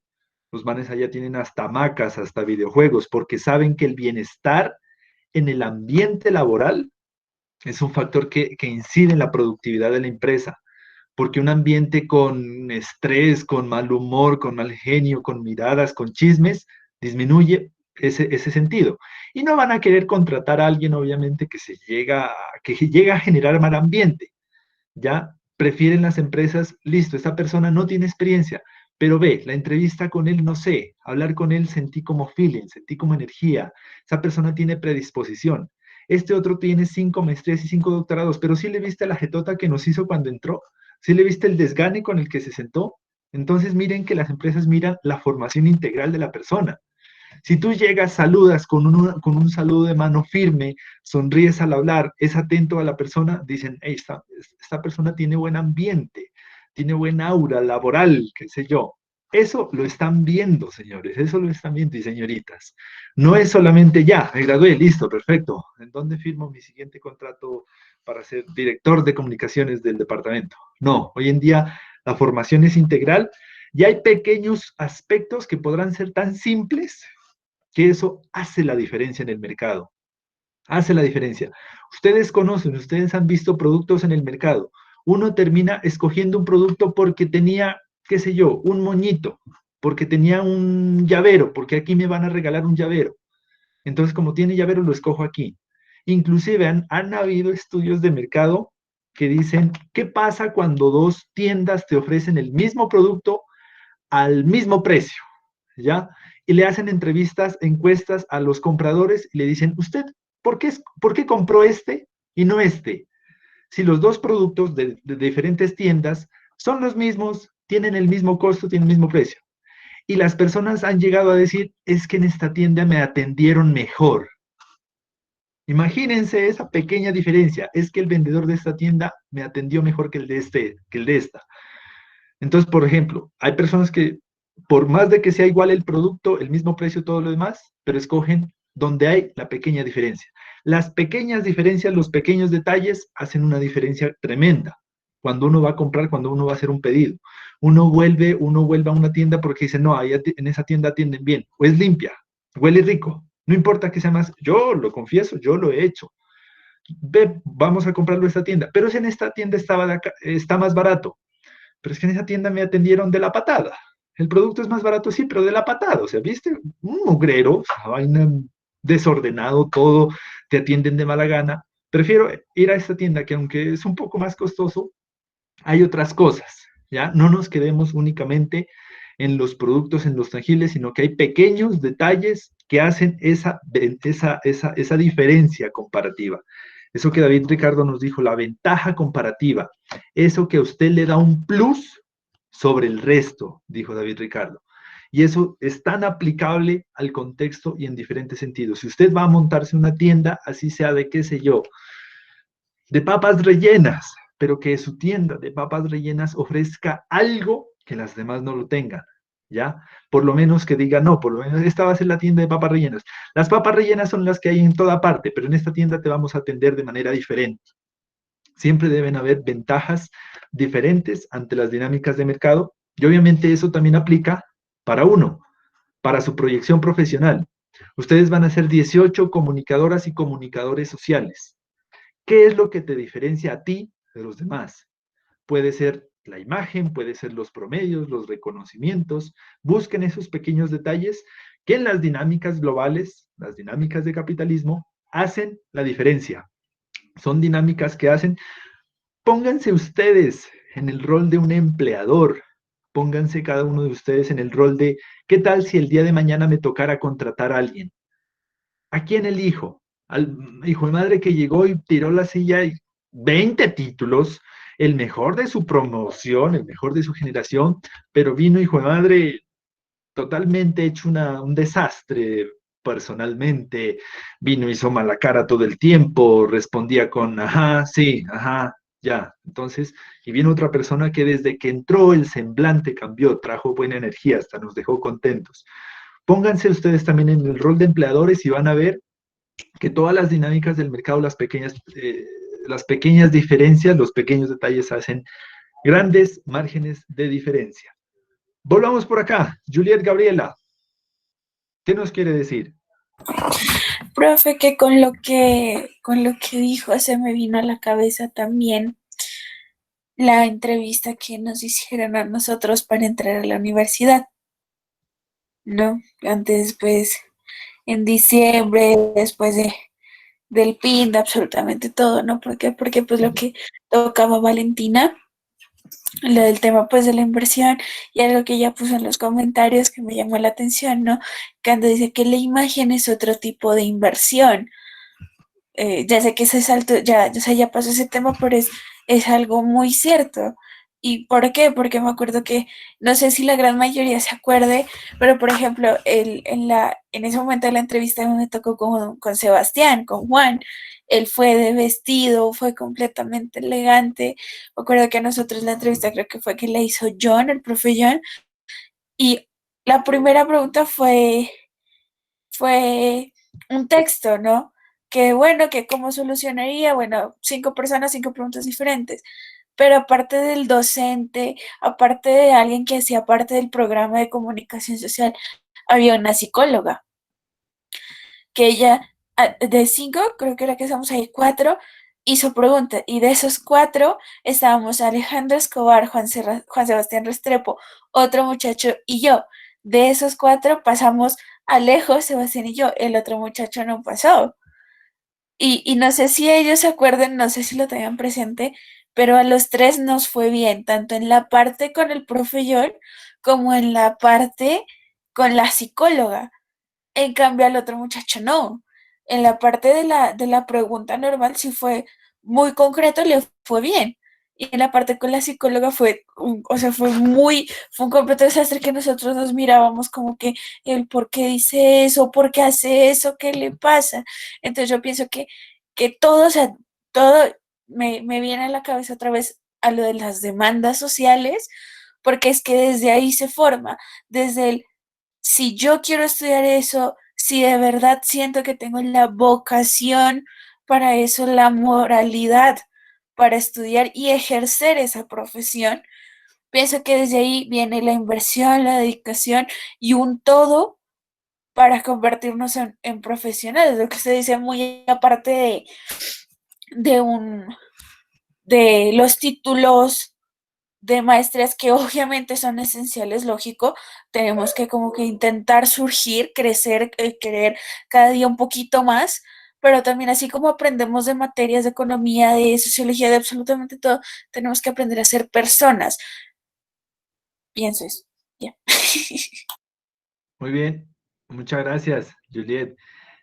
Los manes allá tienen hasta hamacas, hasta videojuegos, porque saben que el bienestar en el ambiente laboral es un factor que incide en la productividad de la empresa, porque un ambiente con estrés, con mal humor, con mal genio, con miradas, con chismes, disminuye ese sentido. Y no van a querer contratar a alguien, obviamente, que llega a generar mal ambiente. Ya prefieren las empresas, listo, esta persona no tiene experiencia, pero ve, la entrevista con él, no sé, hablar con él sentí como feeling, sentí como energía, esa persona tiene predisposición. Este otro tiene 5 maestrías y 5 doctorados, pero sí le viste la jetota que nos hizo cuando entró, sí le viste el desgane con el que se sentó. Entonces miren que las empresas miran la formación integral de la persona. Si tú llegas, saludas con un saludo de mano firme, sonríes al hablar, es atento a la persona, dicen, hey, esta persona tiene buen ambiente, tiene buen aura laboral, qué sé yo. Eso lo están viendo, señores, eso lo están viendo y señoritas. No es solamente ya, me gradué, listo, perfecto. ¿En dónde firmo mi siguiente contrato para ser director de comunicaciones del departamento? No, hoy en día la formación es integral y hay pequeños aspectos que podrán ser tan simples que eso hace la diferencia en el mercado. Hace la diferencia. Ustedes conocen, ustedes han visto productos en el mercado. Uno termina escogiendo un producto porque tenía, qué sé yo, un moñito, porque tenía un llavero, porque aquí me van a regalar un llavero. Entonces, como tiene llavero, lo escojo aquí. Inclusive han habido estudios de mercado que dicen, ¿qué pasa cuando 2 tiendas te ofrecen el mismo producto al mismo precio? ¿Ya? Y le hacen entrevistas, encuestas a los compradores y le dicen, ¿usted por qué compró este y no este? Si los 2 productos de diferentes tiendas son los mismos, tienen el mismo costo, tienen el mismo precio. Y las personas han llegado a decir, es que en esta tienda me atendieron mejor. Imagínense esa pequeña diferencia, es que el vendedor de esta tienda me atendió mejor que el de esta. Entonces, por ejemplo, hay personas que por más de que sea igual el producto, el mismo precio, todo lo demás, pero escogen donde hay la pequeña diferencia. Las pequeñas diferencias, los pequeños detalles hacen una diferencia tremenda. Cuando uno va a comprar, cuando uno va a hacer un pedido. Uno vuelve a una tienda porque dice, no, ahí en esa tienda atienden bien, o es limpia, huele rico. No importa que sea más, yo lo confieso, yo lo he hecho. Ve, vamos a comprarlo en esta tienda, pero si en esta tienda está más barato, pero es que en esa tienda me atendieron de la patada. El producto es más barato, sí, pero de la patada, o sea, viste, un mugrero, vaina desordenado, todo, te atienden de mala gana. Prefiero ir a esta tienda que aunque es un poco más costoso, hay otras cosas, ¿ya? No nos quedemos únicamente en los productos, en los tangibles, sino que hay pequeños detalles que hacen esa diferencia comparativa. Eso que David Ricardo nos dijo, la ventaja comparativa, eso que a usted le da un plus sobre el resto, dijo David Ricardo. Y eso es tan aplicable al contexto y en diferentes sentidos. Si usted va a montarse una tienda, así sea de qué sé yo, de papas rellenas, pero que su tienda de papas rellenas ofrezca algo que las demás no lo tengan, ¿ya? Por lo menos que diga, no, por lo menos esta va a ser la tienda de papas rellenas. Las papas rellenas son las que hay en toda parte, pero en esta tienda te vamos a atender de manera diferente. Siempre deben haber ventajas diferentes ante las dinámicas de mercado y obviamente eso también aplica para uno, para su proyección profesional. Ustedes van a ser 18 comunicadoras y comunicadores sociales. ¿Qué es lo que te diferencia a ti de los demás? Puede ser la imagen, puede ser los promedios, los reconocimientos. Busquen esos pequeños detalles que en las dinámicas globales, las dinámicas de capitalismo, hacen la diferencia. Son dinámicas que hacen. Pónganse ustedes en el rol de un empleador. Pónganse cada uno de ustedes en el rol de, ¿qué tal si el día de mañana me tocara contratar a alguien? ¿A quién elijo? Al hijo de madre que llegó y tiró la silla y 20 títulos, el mejor de su promoción, el mejor de su generación, pero vino hijo de madre totalmente hecho un desastre personalmente, vino, hizo mala cara todo el tiempo, respondía con, ajá, sí, ajá, ya. Entonces, y vino otra persona que desde que entró el semblante cambió, trajo buena energía, hasta nos dejó contentos. Pónganse ustedes también en el rol de empleadores y van a ver que todas las dinámicas del mercado, las pequeñas diferencias, los pequeños detalles hacen grandes márgenes de diferencia. Volvamos por acá. Juliet Gabriela, ¿qué nos quiere decir? Profe, que con lo que dijo se me vino a la cabeza también la entrevista que nos hicieron a nosotros para entrar a la universidad, ¿no? Antes, pues, en diciembre, después del PIN, de absolutamente todo, ¿no? ¿Por qué? Porque pues lo que tocaba Valentina, lo del tema pues de la inversión y algo que ella puso en los comentarios que me llamó la atención, ¿no? Cuando dice que la imagen es otro tipo de inversión. Ya sé que ese salto, ya pasó ese tema, pero es algo muy cierto. ¿Y por qué? Porque me acuerdo que, no sé si la gran mayoría se acuerde, pero por ejemplo, en ese momento de la entrevista me tocó con Sebastián, con Juan. Él fue de vestido, fue completamente elegante. Me acuerdo que a nosotros la entrevista creo que fue que la hizo John, el profe John, y la primera pregunta fue un texto, ¿no? Que bueno, que cómo solucionaría, bueno, 5 personas, 5 preguntas diferentes. Pero aparte del docente, aparte de alguien que hacía parte del programa de comunicación social, había una psicóloga, que ella, de 5, creo que era que estamos ahí 4, hizo preguntas. Y de esos 4 estábamos Alejandro Escobar, Juan Sebastián Restrepo, otro muchacho y yo. De esos 4 pasamos Alejo, Sebastián y yo. El otro muchacho no pasó. Y no sé si ellos se acuerdan, no sé si lo tengan presente, pero a los 3 nos fue bien, tanto en la parte con el profe John como en la parte con la psicóloga. En cambio, al otro muchacho no. En la parte de la pregunta normal sí fue muy concreto, le fue bien. Y en la parte con la psicóloga fue un completo desastre que nosotros nos mirábamos como que el por qué dice eso, por qué hace eso, qué le pasa. Entonces yo pienso que todo, o sea, todo me viene a la cabeza otra vez a lo de las demandas sociales, porque es que desde ahí se forma, desde el si yo quiero estudiar eso, si de verdad siento que tengo la vocación para eso, la moralidad para estudiar y ejercer esa profesión. Pienso que desde ahí viene la inversión, la dedicación y un todo para convertirnos en profesionales, lo que se dice muy aparte de, de los títulos de maestrías que obviamente son esenciales, lógico, tenemos que como que intentar surgir, crecer, querer cada día un poquito más, pero también así como aprendemos de materias de economía, de sociología, de absolutamente todo, tenemos que aprender a ser personas. Pienso eso. Yeah. Muy bien, muchas gracias, Juliet.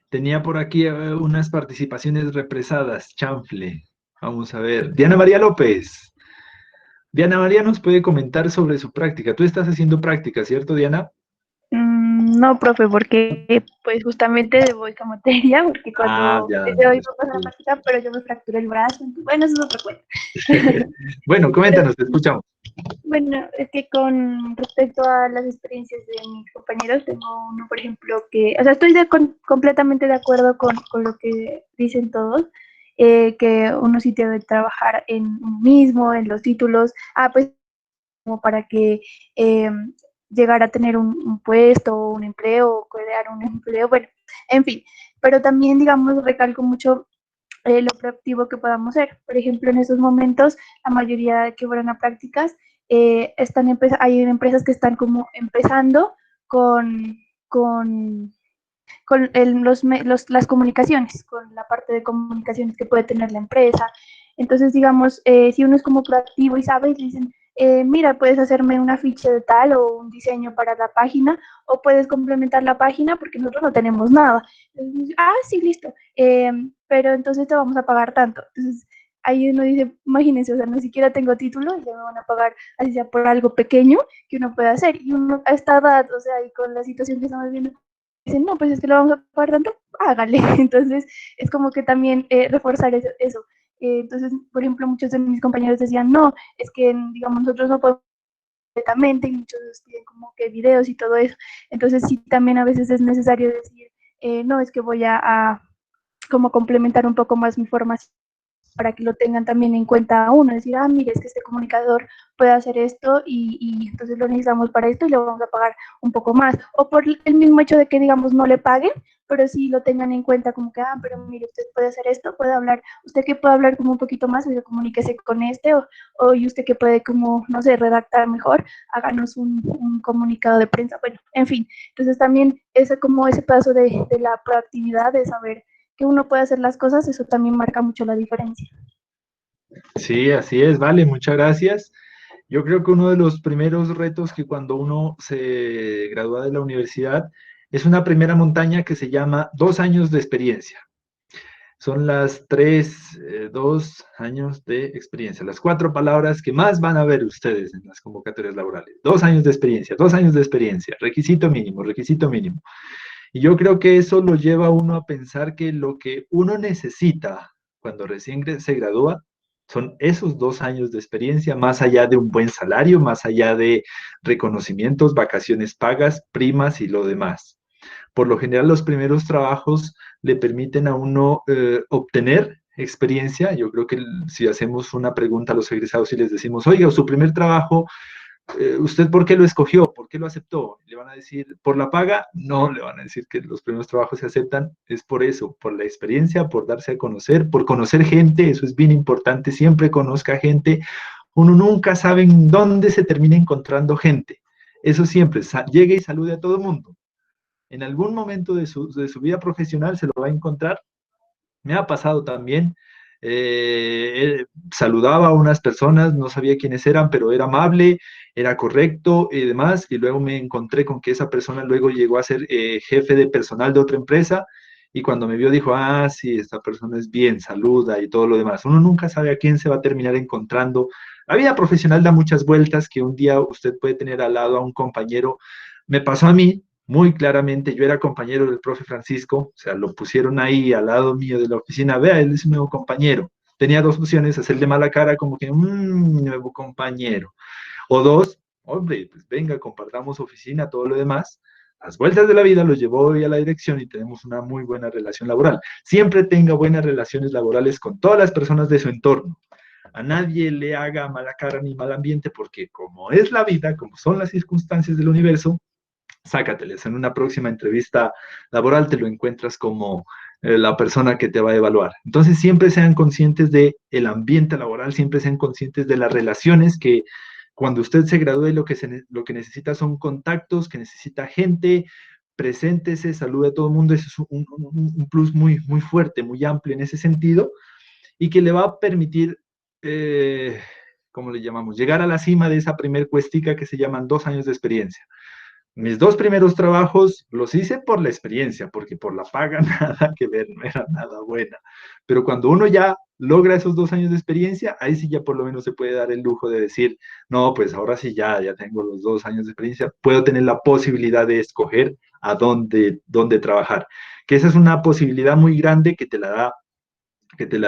Tenía por aquí unas participaciones represadas, chanfle. Vamos a ver. Diana María López. Diana María nos puede comentar sobre su práctica. Tú estás haciendo práctica, ¿cierto, Diana? No, profe, porque pues justamente debo esa materia, porque cuando Ya. yo iba a pasar la práctica, pero yo me fracturé el brazo, entonces, bueno, eso es otra cuenta. Bueno, coméntanos, te escuchamos. Bueno, es que con respecto a las experiencias de mis compañeros, tengo uno, por ejemplo, que, o sea, estoy completamente de acuerdo con lo que dicen todos, que uno sí debe trabajar en uno mismo, en los títulos, pues como para que llegar a tener un puesto, un empleo, crear un empleo, bueno, en fin, pero también, digamos, recalco mucho lo proactivo que podamos ser. Por ejemplo, en estos momentos, la mayoría que fueron a prácticas, hay empresas que están como empezando con las comunicaciones, con la parte de comunicaciones que puede tener la empresa. Entonces, digamos, si uno es como proactivo y sabe, y dicen, mira, puedes hacerme una ficha de tal o un diseño para la página, o puedes complementar la página porque nosotros no tenemos nada. Entonces, sí, listo, pero entonces te vamos a pagar tanto. Entonces, ahí uno dice, imagínense, o sea, ni siquiera tengo título y ya me van a pagar, así sea por algo pequeño que uno puede hacer. Y uno a esta edad, o sea, y con la situación que estamos viendo, dicen, no, pues es que lo vamos a pagar tanto, hágale. Entonces, es como que también reforzar eso. Entonces, por ejemplo, muchos de mis compañeros decían, no, es que, digamos, nosotros no podemos completamente, y muchos piden como que videos y todo eso. Entonces, sí, también a veces es necesario decir, no, es que voy a como complementar un poco más mi formación para que lo tengan también en cuenta a uno, decir, mire, es que este comunicador puede hacer esto y entonces lo necesitamos para esto y le vamos a pagar un poco más. O por el mismo hecho de que, digamos, no le paguen, pero sí lo tengan en cuenta como que, pero mire, usted puede hacer esto, puede hablar, usted que puede hablar como un poquito más, pues comuníquese con este, y usted que puede como, no sé, redactar mejor, háganos un comunicado de prensa, bueno, en fin. Entonces también como ese paso de la proactividad, de saber que uno puede hacer las cosas, eso también marca mucho la diferencia. Sí, así es, vale, muchas gracias. Yo creo que uno de los primeros retos que cuando uno se gradúa de la universidad es una primera montaña que se llama 2 años de experiencia. Son las 2 años de experiencia, las 4 palabras que más van a ver ustedes en las convocatorias laborales. 2 años de experiencia, 2 años de experiencia, requisito mínimo, requisito mínimo. Y yo creo que eso lo lleva a uno a pensar que lo que uno necesita cuando recién se gradúa son esos 2 años de experiencia, más allá de un buen salario, más allá de reconocimientos, vacaciones pagas, primas y lo demás. Por lo general, los primeros trabajos le permiten a uno obtener experiencia. Yo creo que si hacemos una pregunta a los egresados y les decimos, oiga, su primer trabajo, ¿usted por qué lo escogió? ¿Por qué lo aceptó? ¿Le van a decir por la paga? No, le van a decir que los primeros trabajos se aceptan, es por eso, por la experiencia, por darse a conocer, por conocer gente, eso es bien importante, siempre conozca gente, uno nunca sabe en dónde se termina encontrando gente, eso siempre, llegue y salude a todo el mundo. En algún momento de su vida profesional se lo va a encontrar. Me ha pasado también, saludaba a unas personas, no sabía quiénes eran, pero era amable, era correcto y demás, y luego me encontré con que esa persona luego llegó a ser jefe de personal de otra empresa, y cuando me vio dijo, sí, esta persona es bien, saluda y todo lo demás. Uno nunca sabe a quién se va a terminar encontrando. La vida profesional da muchas vueltas, que un día usted puede tener al lado a un compañero. Me pasó a mí, muy claramente, yo era compañero del profe Francisco, o sea, lo pusieron ahí al lado mío de la oficina, vea, él es un nuevo compañero. Tenía dos opciones, hacerle mala cara como que, nuevo compañero. O dos, hombre, pues venga, compartamos oficina, todo lo demás. las vueltas de la vida los llevó hoy a la dirección y tenemos una muy buena relación laboral. Siempre tenga buenas relaciones laborales con todas las personas de su entorno. A nadie le haga mala cara ni mal ambiente, porque como es la vida, como son las circunstancias del universo, sácateles. En una próxima entrevista laboral te lo encuentras como la persona que te va a evaluar. Entonces, siempre sean conscientes del ambiente laboral, siempre sean conscientes de las relaciones que cuando usted se gradúe lo que necesita son contactos, que necesita gente, preséntese, salude a todo el mundo, eso es un plus muy, muy fuerte, muy amplio en ese sentido, y que le va a permitir, ¿cómo le llamamos? Llegar a la cima de esa primer cuestica que se llaman 2 años de experiencia. Mis 2 primeros trabajos los hice por la experiencia, porque por la paga nada que ver, no era nada buena. Pero cuando uno ya logra esos 2 años de experiencia, ahí sí ya por lo menos se puede dar el lujo de decir, no, pues ahora sí ya tengo los 2 años de experiencia, puedo tener la posibilidad de escoger a dónde trabajar. Que esa es una posibilidad muy grande que te la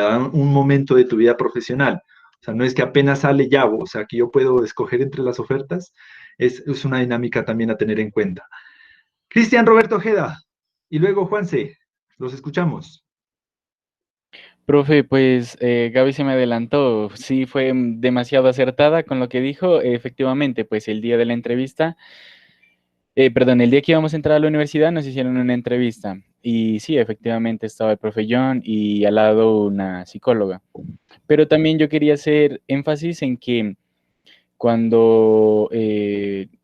da un momento de tu vida profesional. O sea, no es que apenas sale ya, o sea, que yo puedo escoger entre las ofertas, es una dinámica también a tener en cuenta. Cristian Roberto Ojeda, y luego Juanse, los escuchamos. Profe, pues Gaby se me adelantó, sí fue demasiado acertada con lo que dijo. Efectivamente, pues el día de la entrevista, el día que íbamos a entrar a la universidad nos hicieron una entrevista y sí, efectivamente estaba el profe John y al lado una psicóloga. Pero también yo quería hacer énfasis en que cuando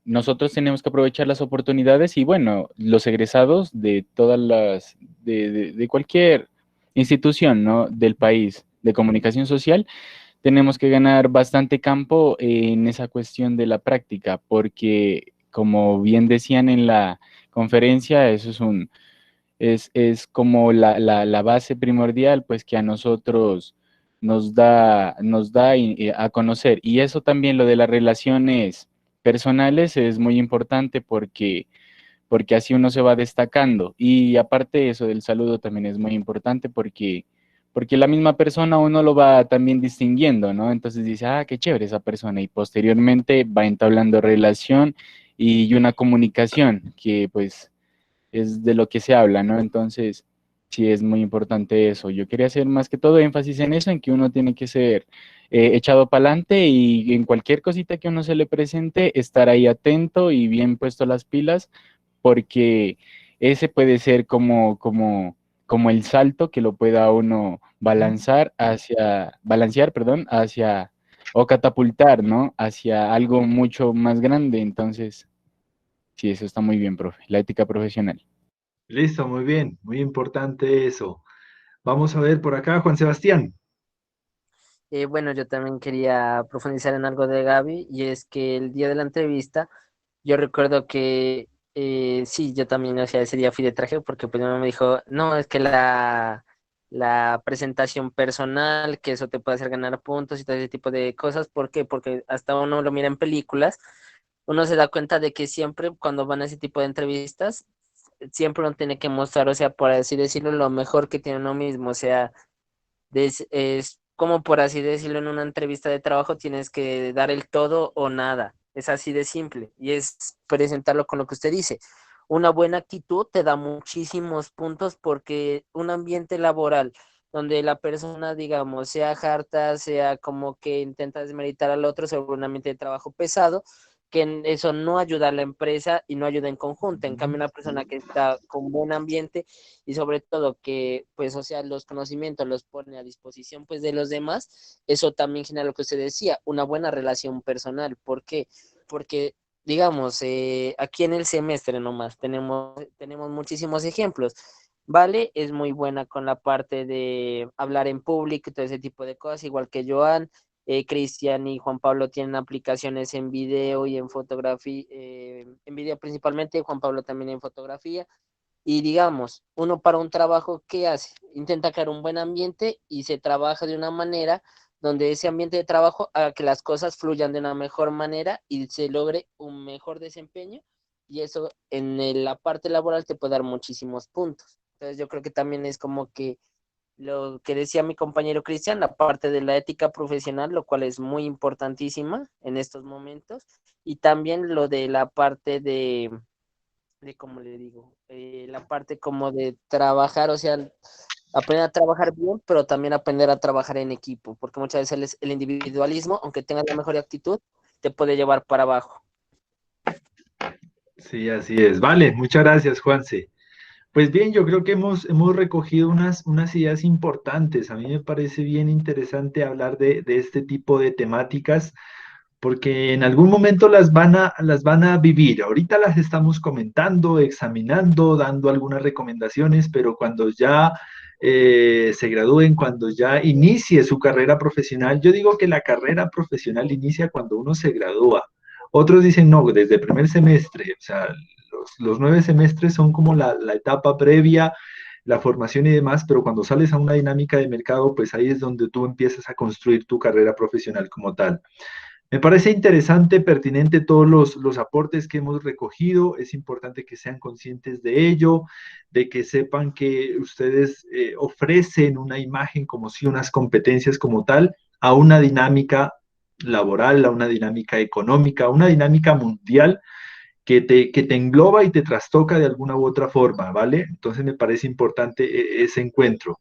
nosotros tenemos que aprovechar las oportunidades y bueno, los egresados de todas las, de cualquier institución, ¿no? Del país de comunicación social, tenemos que ganar bastante campo en esa cuestión de la práctica, porque como bien decían en la conferencia, eso es como la base primordial, pues que a nosotros nos da a conocer. Y eso también, lo de las relaciones personales, es muy importante porque así uno se va destacando. Y aparte eso del saludo también es muy importante porque la misma persona uno lo va también distinguiendo, ¿no? Entonces dice, ah, qué chévere esa persona. Y posteriormente va entablando relación y una comunicación que pues es de lo que se habla, ¿no? Entonces, sí es muy importante eso. Yo quería hacer más que todo énfasis en eso, en que uno tiene que ser echado para adelante y en cualquier cosita que uno se le presente, estar ahí atento y bien puesto las pilas, porque ese puede ser como el salto que lo pueda uno balancear, perdón, hacia, o catapultar, ¿no? Hacia algo mucho más grande. Entonces, sí, eso está muy bien, profe. La ética profesional. Listo, muy bien, muy importante eso. Vamos a ver por acá, Juan Sebastián. Bueno, yo también quería profundizar en algo de Gaby, y es que el día de la entrevista, yo recuerdo que sí, yo también, o sea, ese día fui de traje porque primero me dijo, no, es que la presentación personal, que eso te puede hacer ganar puntos y todo ese tipo de cosas. ¿Por qué? Porque hasta uno lo mira en películas, uno se da cuenta de que siempre cuando van a ese tipo de entrevistas, siempre uno tiene que mostrar, o sea, por así decirlo, lo mejor que tiene uno mismo, o sea, es como por así decirlo, en una entrevista de trabajo tienes que dar el todo o nada. Es así de simple y es presentarlo con lo que usted dice. Una buena actitud te da muchísimos puntos, porque un ambiente laboral donde la persona, digamos, sea harta, sea como que intenta desmeritar al otro sobre un ambiente de trabajo pesado, que eso no ayuda a la empresa y no ayuda en conjunto. En cambio, una persona que está con buen ambiente y sobre todo que, pues, o sea, los conocimientos los pone a disposición, pues, de los demás, eso también genera lo que usted decía, una buena relación personal. ¿Por qué? Porque, digamos, aquí en el semestre nomás tenemos muchísimos ejemplos. Vale, es muy buena con la parte de hablar en público y todo ese tipo de cosas, igual que Joan. Cristian y Juan Pablo tienen aplicaciones en video y en fotografía, en video principalmente, Juan Pablo también en fotografía. Y digamos, uno para un trabajo, ¿qué hace? Intenta crear un buen ambiente y se trabaja de una manera donde ese ambiente de trabajo haga que las cosas fluyan de una mejor manera y se logre un mejor desempeño, y eso la parte laboral te puede dar muchísimos puntos. Entonces yo creo que también es como que lo que decía mi compañero Cristian, la parte de la ética profesional, lo cual es muy importantísima en estos momentos, y también lo de la parte de como le digo, la parte como de trabajar, o sea, aprender a trabajar bien, pero también aprender a trabajar en equipo, porque muchas veces el individualismo, aunque tengas la mejor actitud, te puede llevar para abajo. Sí, así es. Vale, muchas gracias, Juanse. Pues bien, yo creo que hemos recogido unas ideas importantes. A mí me parece bien interesante hablar de este tipo de temáticas porque en algún momento las van a vivir. Ahorita las estamos comentando, examinando, dando algunas recomendaciones, pero cuando ya se gradúen, cuando ya inicie su carrera profesional, yo digo que la carrera profesional inicia cuando uno se gradúa. Otros dicen, no, desde el primer semestre, o sea, los 9 semestres son como la etapa previa, la formación y demás, pero cuando sales a una dinámica de mercado, pues ahí es donde tú empiezas a construir tu carrera profesional como tal. Me parece interesante, pertinente todos los aportes que hemos recogido. Es importante que sean conscientes de ello, de que sepan que ustedes ofrecen una imagen como si unas competencias como tal a una dinámica laboral, a una dinámica económica, a una dinámica mundial que te engloba y te trastoca de alguna u otra forma, ¿vale? Entonces me parece importante ese encuentro.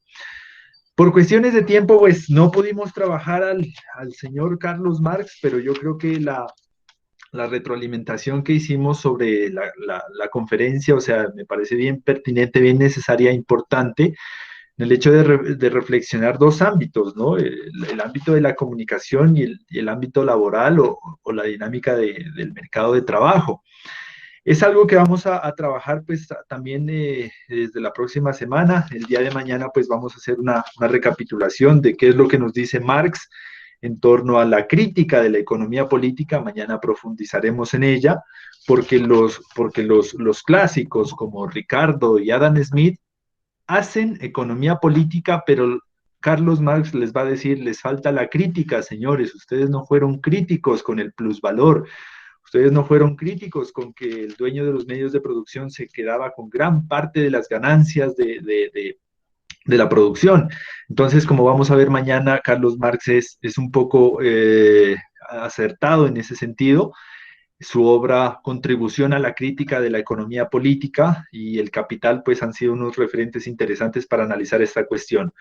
Por cuestiones de tiempo, pues no pudimos trabajar al señor Carlos Marx, pero yo creo que la retroalimentación que hicimos sobre la conferencia, o sea, me parece bien pertinente, bien necesaria, importante, en el hecho de reflexionar dos ámbitos, ¿no? El ámbito de la comunicación y el ámbito laboral o la dinámica del mercado de trabajo. Es algo que vamos a trabajar pues también desde la próxima semana. El día de mañana pues vamos a hacer una recapitulación de qué es lo que nos dice Marx en torno a la crítica de la economía política. Mañana profundizaremos en ella porque los clásicos como Ricardo y Adam Smith hacen economía política, pero Carlos Marx les va a decir, les falta la crítica, señores, ustedes no fueron críticos con el plusvalor. Ustedes no fueron críticos con que el dueño de los medios de producción se quedaba con gran parte de las ganancias de la producción. Entonces, como vamos a ver mañana, Carlos Marx es un poco acertado en ese sentido. Su obra Contribución a la crítica de la economía política y el Capital, pues han sido unos referentes interesantes para analizar esta cuestión.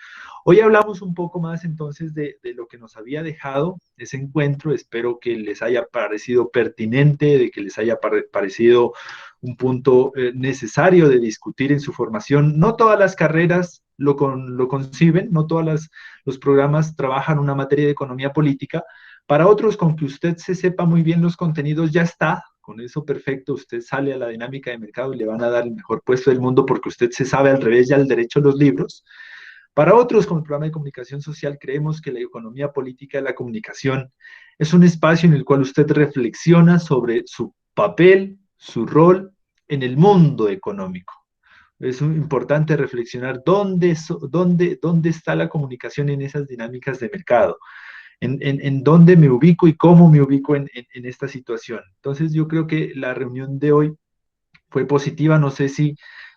Hoy hablamos un poco más entonces de lo que nos había dejado ese encuentro. Espero que les haya parecido pertinente, de que les haya parecido un punto necesario de discutir en su formación. No todas las carreras lo conciben, no todos los programas trabajan una materia de economía política. Para otros, con que usted se sepa muy bien los contenidos, ya está. Con eso perfecto, usted sale a la dinámica de mercado y le van a dar el mejor puesto del mundo porque usted se sabe al revés ya el derecho de los libros. Para otros, con el programa de comunicación social, creemos que la economía política de la comunicación es un espacio en el cual usted reflexiona sobre su papel, su rol en el mundo económico. Es importante reflexionar dónde está la comunicación en esas dinámicas de mercado. En dónde me ubico y cómo me ubico en esta situación. Entonces yo creo que la reunión de hoy fue positiva. No sé si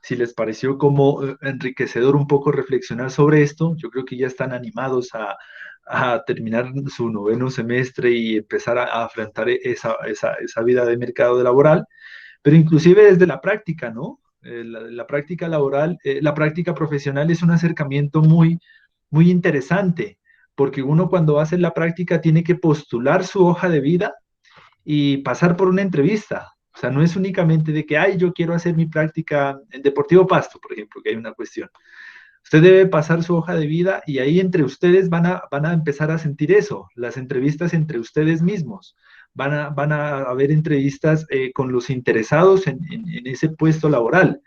les pareció como enriquecedor un poco reflexionar sobre esto. Yo creo que ya están animados a terminar su 9º semestre y empezar a afrontar esa vida de mercado laboral, pero inclusive desde la práctica, ¿no? La práctica laboral, la práctica profesional es un acercamiento muy, muy interesante, porque uno cuando hace la práctica tiene que postular su hoja de vida y pasar por una entrevista. O sea, no es únicamente de que, ay, yo quiero hacer mi práctica en Deportivo Pasto, por ejemplo, que hay una cuestión. Usted debe pasar su hoja de vida y ahí entre ustedes van a empezar a sentir eso, las entrevistas entre ustedes mismos. Van a haber entrevistas con los interesados en ese puesto laboral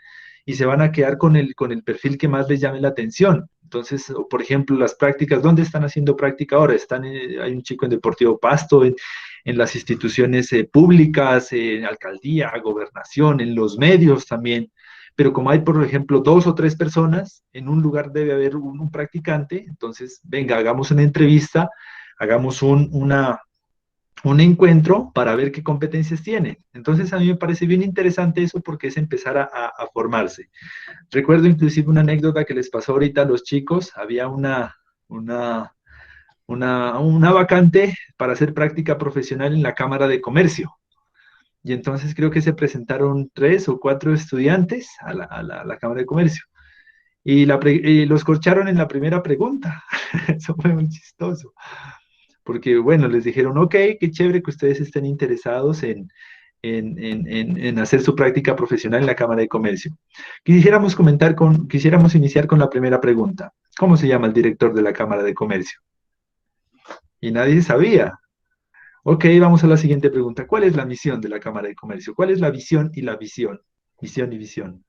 y se van a quedar con el perfil que más les llame la atención. Entonces, por ejemplo, las prácticas, ¿dónde están haciendo práctica ahora? Hay un chico en Deportivo Pasto, en las instituciones públicas, en alcaldía, gobernación, en los medios también. Pero como hay, por ejemplo, 2 o 3 personas, en un lugar debe haber un practicante. Entonces, venga, hagamos una entrevista, hagamos un encuentro para ver qué competencias tienen. Entonces, a mí me parece bien interesante eso porque es empezar a formarse. Recuerdo inclusive una anécdota que les pasó ahorita a los chicos. Había una vacante para hacer práctica profesional en la Cámara de Comercio. y entonces creo que se presentaron 3 o 4 estudiantes a la Cámara de Comercio. Y los corcharon en la primera pregunta. Eso fue muy chistoso. Porque, bueno, les dijeron, ok, qué chévere que ustedes estén interesados en hacer su práctica profesional en la Cámara de Comercio. Quisiéramos iniciar con la primera pregunta. ¿Cómo se llama el director de la Cámara de Comercio? Y nadie sabía. Ok, vamos a la siguiente pregunta. ¿Cuál es la misión de la Cámara de Comercio? ¿Cuál es la visión y la visión? Misión y visión.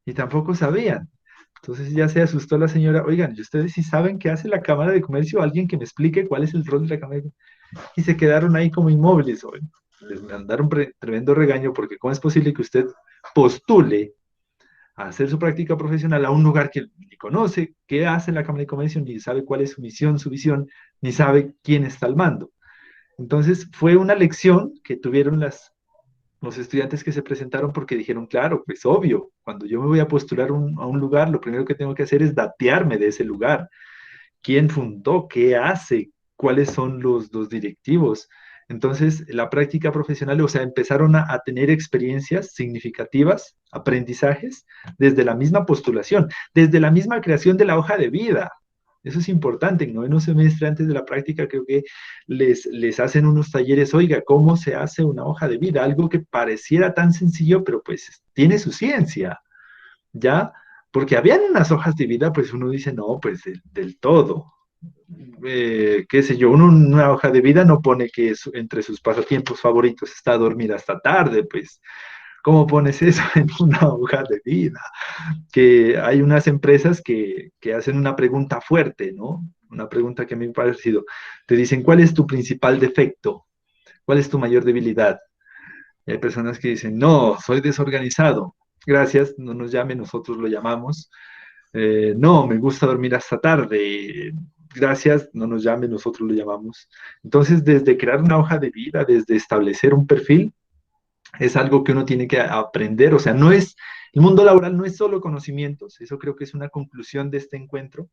Y tampoco sabían. Entonces ya se asustó la señora. Oigan, ¿y ustedes sí saben qué hace la Cámara de Comercio? Alguien que me explique cuál es el rol de la Cámara de Comercio. Y se quedaron ahí como inmóviles. Les mandaron tremendo regaño porque ¿cómo es posible que usted postule a hacer su práctica profesional a un lugar que ni conoce qué hace la Cámara de Comercio, ni sabe cuál es su misión, su visión, ni sabe quién está al mando? Entonces fue una lección que tuvieron los estudiantes que se presentaron porque dijeron, claro, pues obvio, cuando yo me voy a postular a un lugar, lo primero que tengo que hacer es datearme de ese lugar. ¿Quién fundó? ¿Qué hace? ¿Cuáles son los directivos? Entonces, la práctica profesional, o sea, empezaron a tener experiencias significativas, aprendizajes, desde la misma postulación, desde la misma creación de la hoja de vida. Eso es importante. En noveno semestre, antes de la práctica, creo que les hacen unos talleres, oiga, ¿cómo se hace una hoja de vida? Algo que pareciera tan sencillo, pero pues tiene su ciencia, ¿ya? Porque habían unas hojas de vida, pues uno dice, no, pues del todo. Qué sé yo, uno en una hoja de vida no pone que entre sus pasatiempos favoritos está dormir hasta tarde, pues, ¿cómo pones eso en una hoja de vida? Que hay unas empresas que hacen una pregunta fuerte, ¿no? Una pregunta que a mí me ha parecido. Te dicen, ¿cuál es tu principal defecto? ¿Cuál es tu mayor debilidad? Y hay personas que dicen, no, soy desorganizado. Gracias, no nos llame, nosotros lo llamamos. No, me gusta dormir hasta tarde. Gracias, no nos llame, nosotros lo llamamos. Entonces, desde crear una hoja de vida, desde establecer un perfil, es algo que uno tiene que aprender. O sea, el mundo laboral no es solo conocimientos, eso creo que es una conclusión de este encuentro.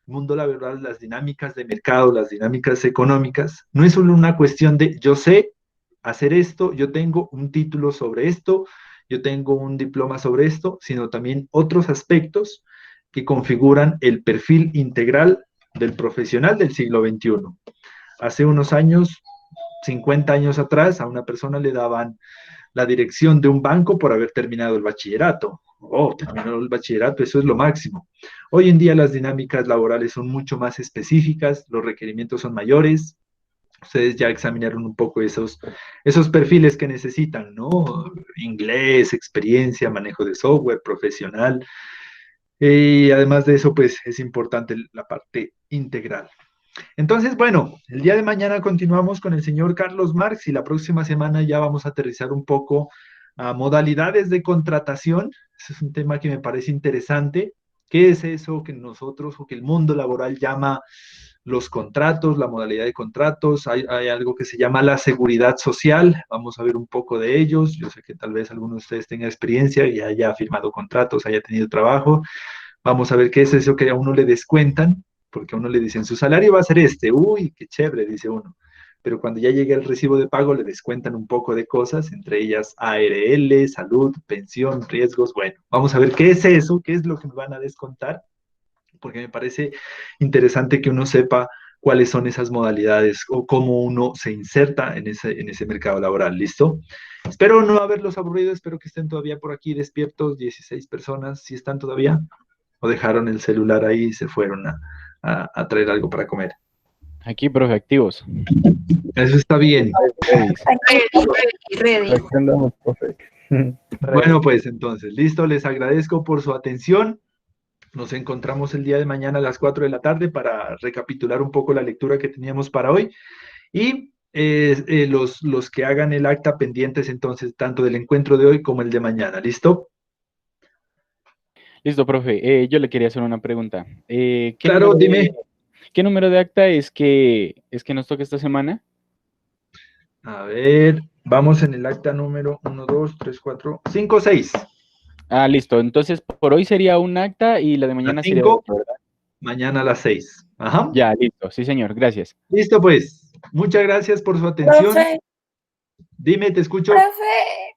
El mundo laboral, las dinámicas de mercado, las dinámicas económicas, no es solo una cuestión de yo sé hacer esto, yo tengo un título sobre esto, yo tengo un diploma sobre esto, sino también otros aspectos que configuran el perfil integral del profesional del siglo XXI. Hace unos años, 50 años atrás, a una persona le daban la dirección de un banco por haber terminado el bachillerato. Oh, terminó el bachillerato, eso es lo máximo. Hoy en día las dinámicas laborales son mucho más específicas, los requerimientos son mayores. Ustedes ya examinaron un poco esos perfiles que necesitan, ¿no? Inglés, experiencia, manejo de software, profesional. Y además de eso, pues es importante la parte integral. Entonces, bueno, el día de mañana continuamos con el señor Carlos Marx y la próxima semana ya vamos a aterrizar un poco a modalidades de contratación. Ese es un tema que me parece interesante. ¿Qué es eso que nosotros o que el mundo laboral llama los contratos, la modalidad de contratos? Hay algo que se llama la seguridad social. Vamos a ver un poco de ellos. Yo sé que tal vez alguno de ustedes tenga experiencia y haya firmado contratos, haya tenido trabajo. Vamos a ver qué es eso que a uno le descuentan, porque a uno le dicen, su salario va a ser este. Uy, qué chévere, dice uno. Pero cuando ya llega el recibo de pago, le descuentan un poco de cosas, entre ellas ARL, salud, pensión, riesgos. Bueno, vamos a ver qué es eso, qué es lo que me van a descontar, porque me parece interesante que uno sepa cuáles son esas modalidades o cómo uno se inserta en ese mercado laboral. ¿Listo? Espero no haberlos aburrido, espero que estén todavía por aquí despiertos, 16 personas, ¿sí están todavía? ¿O dejaron el celular ahí y se fueron a traer algo para comer? Aquí, profe, activos. Eso está bien. Ready. Bueno, pues entonces, listo, les agradezco por su atención. Nos encontramos el día de mañana a las 4 de la tarde para recapitular un poco la lectura que teníamos para hoy. Y los que hagan el acta pendientes entonces, tanto del encuentro de hoy como el de mañana. ¿Listo? Listo, profe. Yo le quería hacer una pregunta. Claro, dime. ¿Qué número de acta es que nos toca esta semana? A ver, vamos en el acta número 1, 2, 3, 4, 5, 6. Ah, listo. Entonces, por hoy sería un acta y la de mañana sería otra, ¿verdad? Mañana a las 6. Ajá. Ya, listo. Sí, señor. Gracias. Listo, pues. Muchas gracias por su atención. Profe. Dime, te escucho. Profe,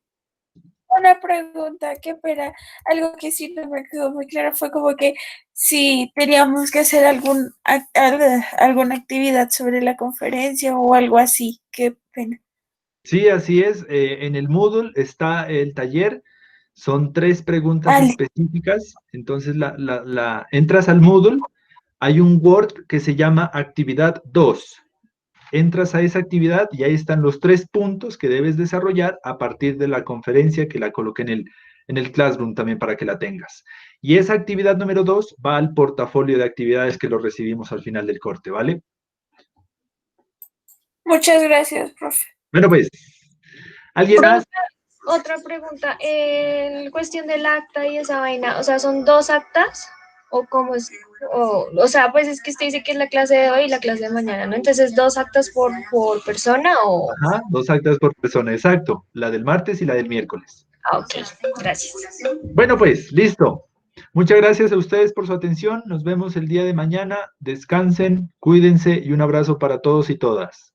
una pregunta, qué pena. Algo que sí no me quedó muy claro fue como que si teníamos que hacer alguna actividad sobre la conferencia o algo así. Qué pena. Sí, así es. En el Moodle está el taller. Son 3 preguntas Vale. específicas. Entonces, entras al Moodle. Hay un Word que se llama actividad 2. Entras a esa actividad y ahí están los 3 puntos que debes desarrollar a partir de la conferencia, que la coloqué en el Classroom también para que la tengas. Y esa actividad número 2 va al portafolio de actividades que lo recibimos al final del corte, ¿vale? Muchas gracias, profe. Bueno, pues, ¿alguien más? Otra pregunta, en cuestión del acta y esa vaina, o sea, ¿son 2 actas? ¿O cómo es? O sea, pues es que usted dice que es la clase de hoy y la clase de mañana, ¿no? Entonces, ¿2 actas por persona o...? Ajá, 2 actas por persona, exacto. La del martes y la del miércoles. Ah, ok, gracias. Bueno, pues, listo. Muchas gracias a ustedes por su atención. Nos vemos el día de mañana. Descansen, cuídense y un abrazo para todos y todas.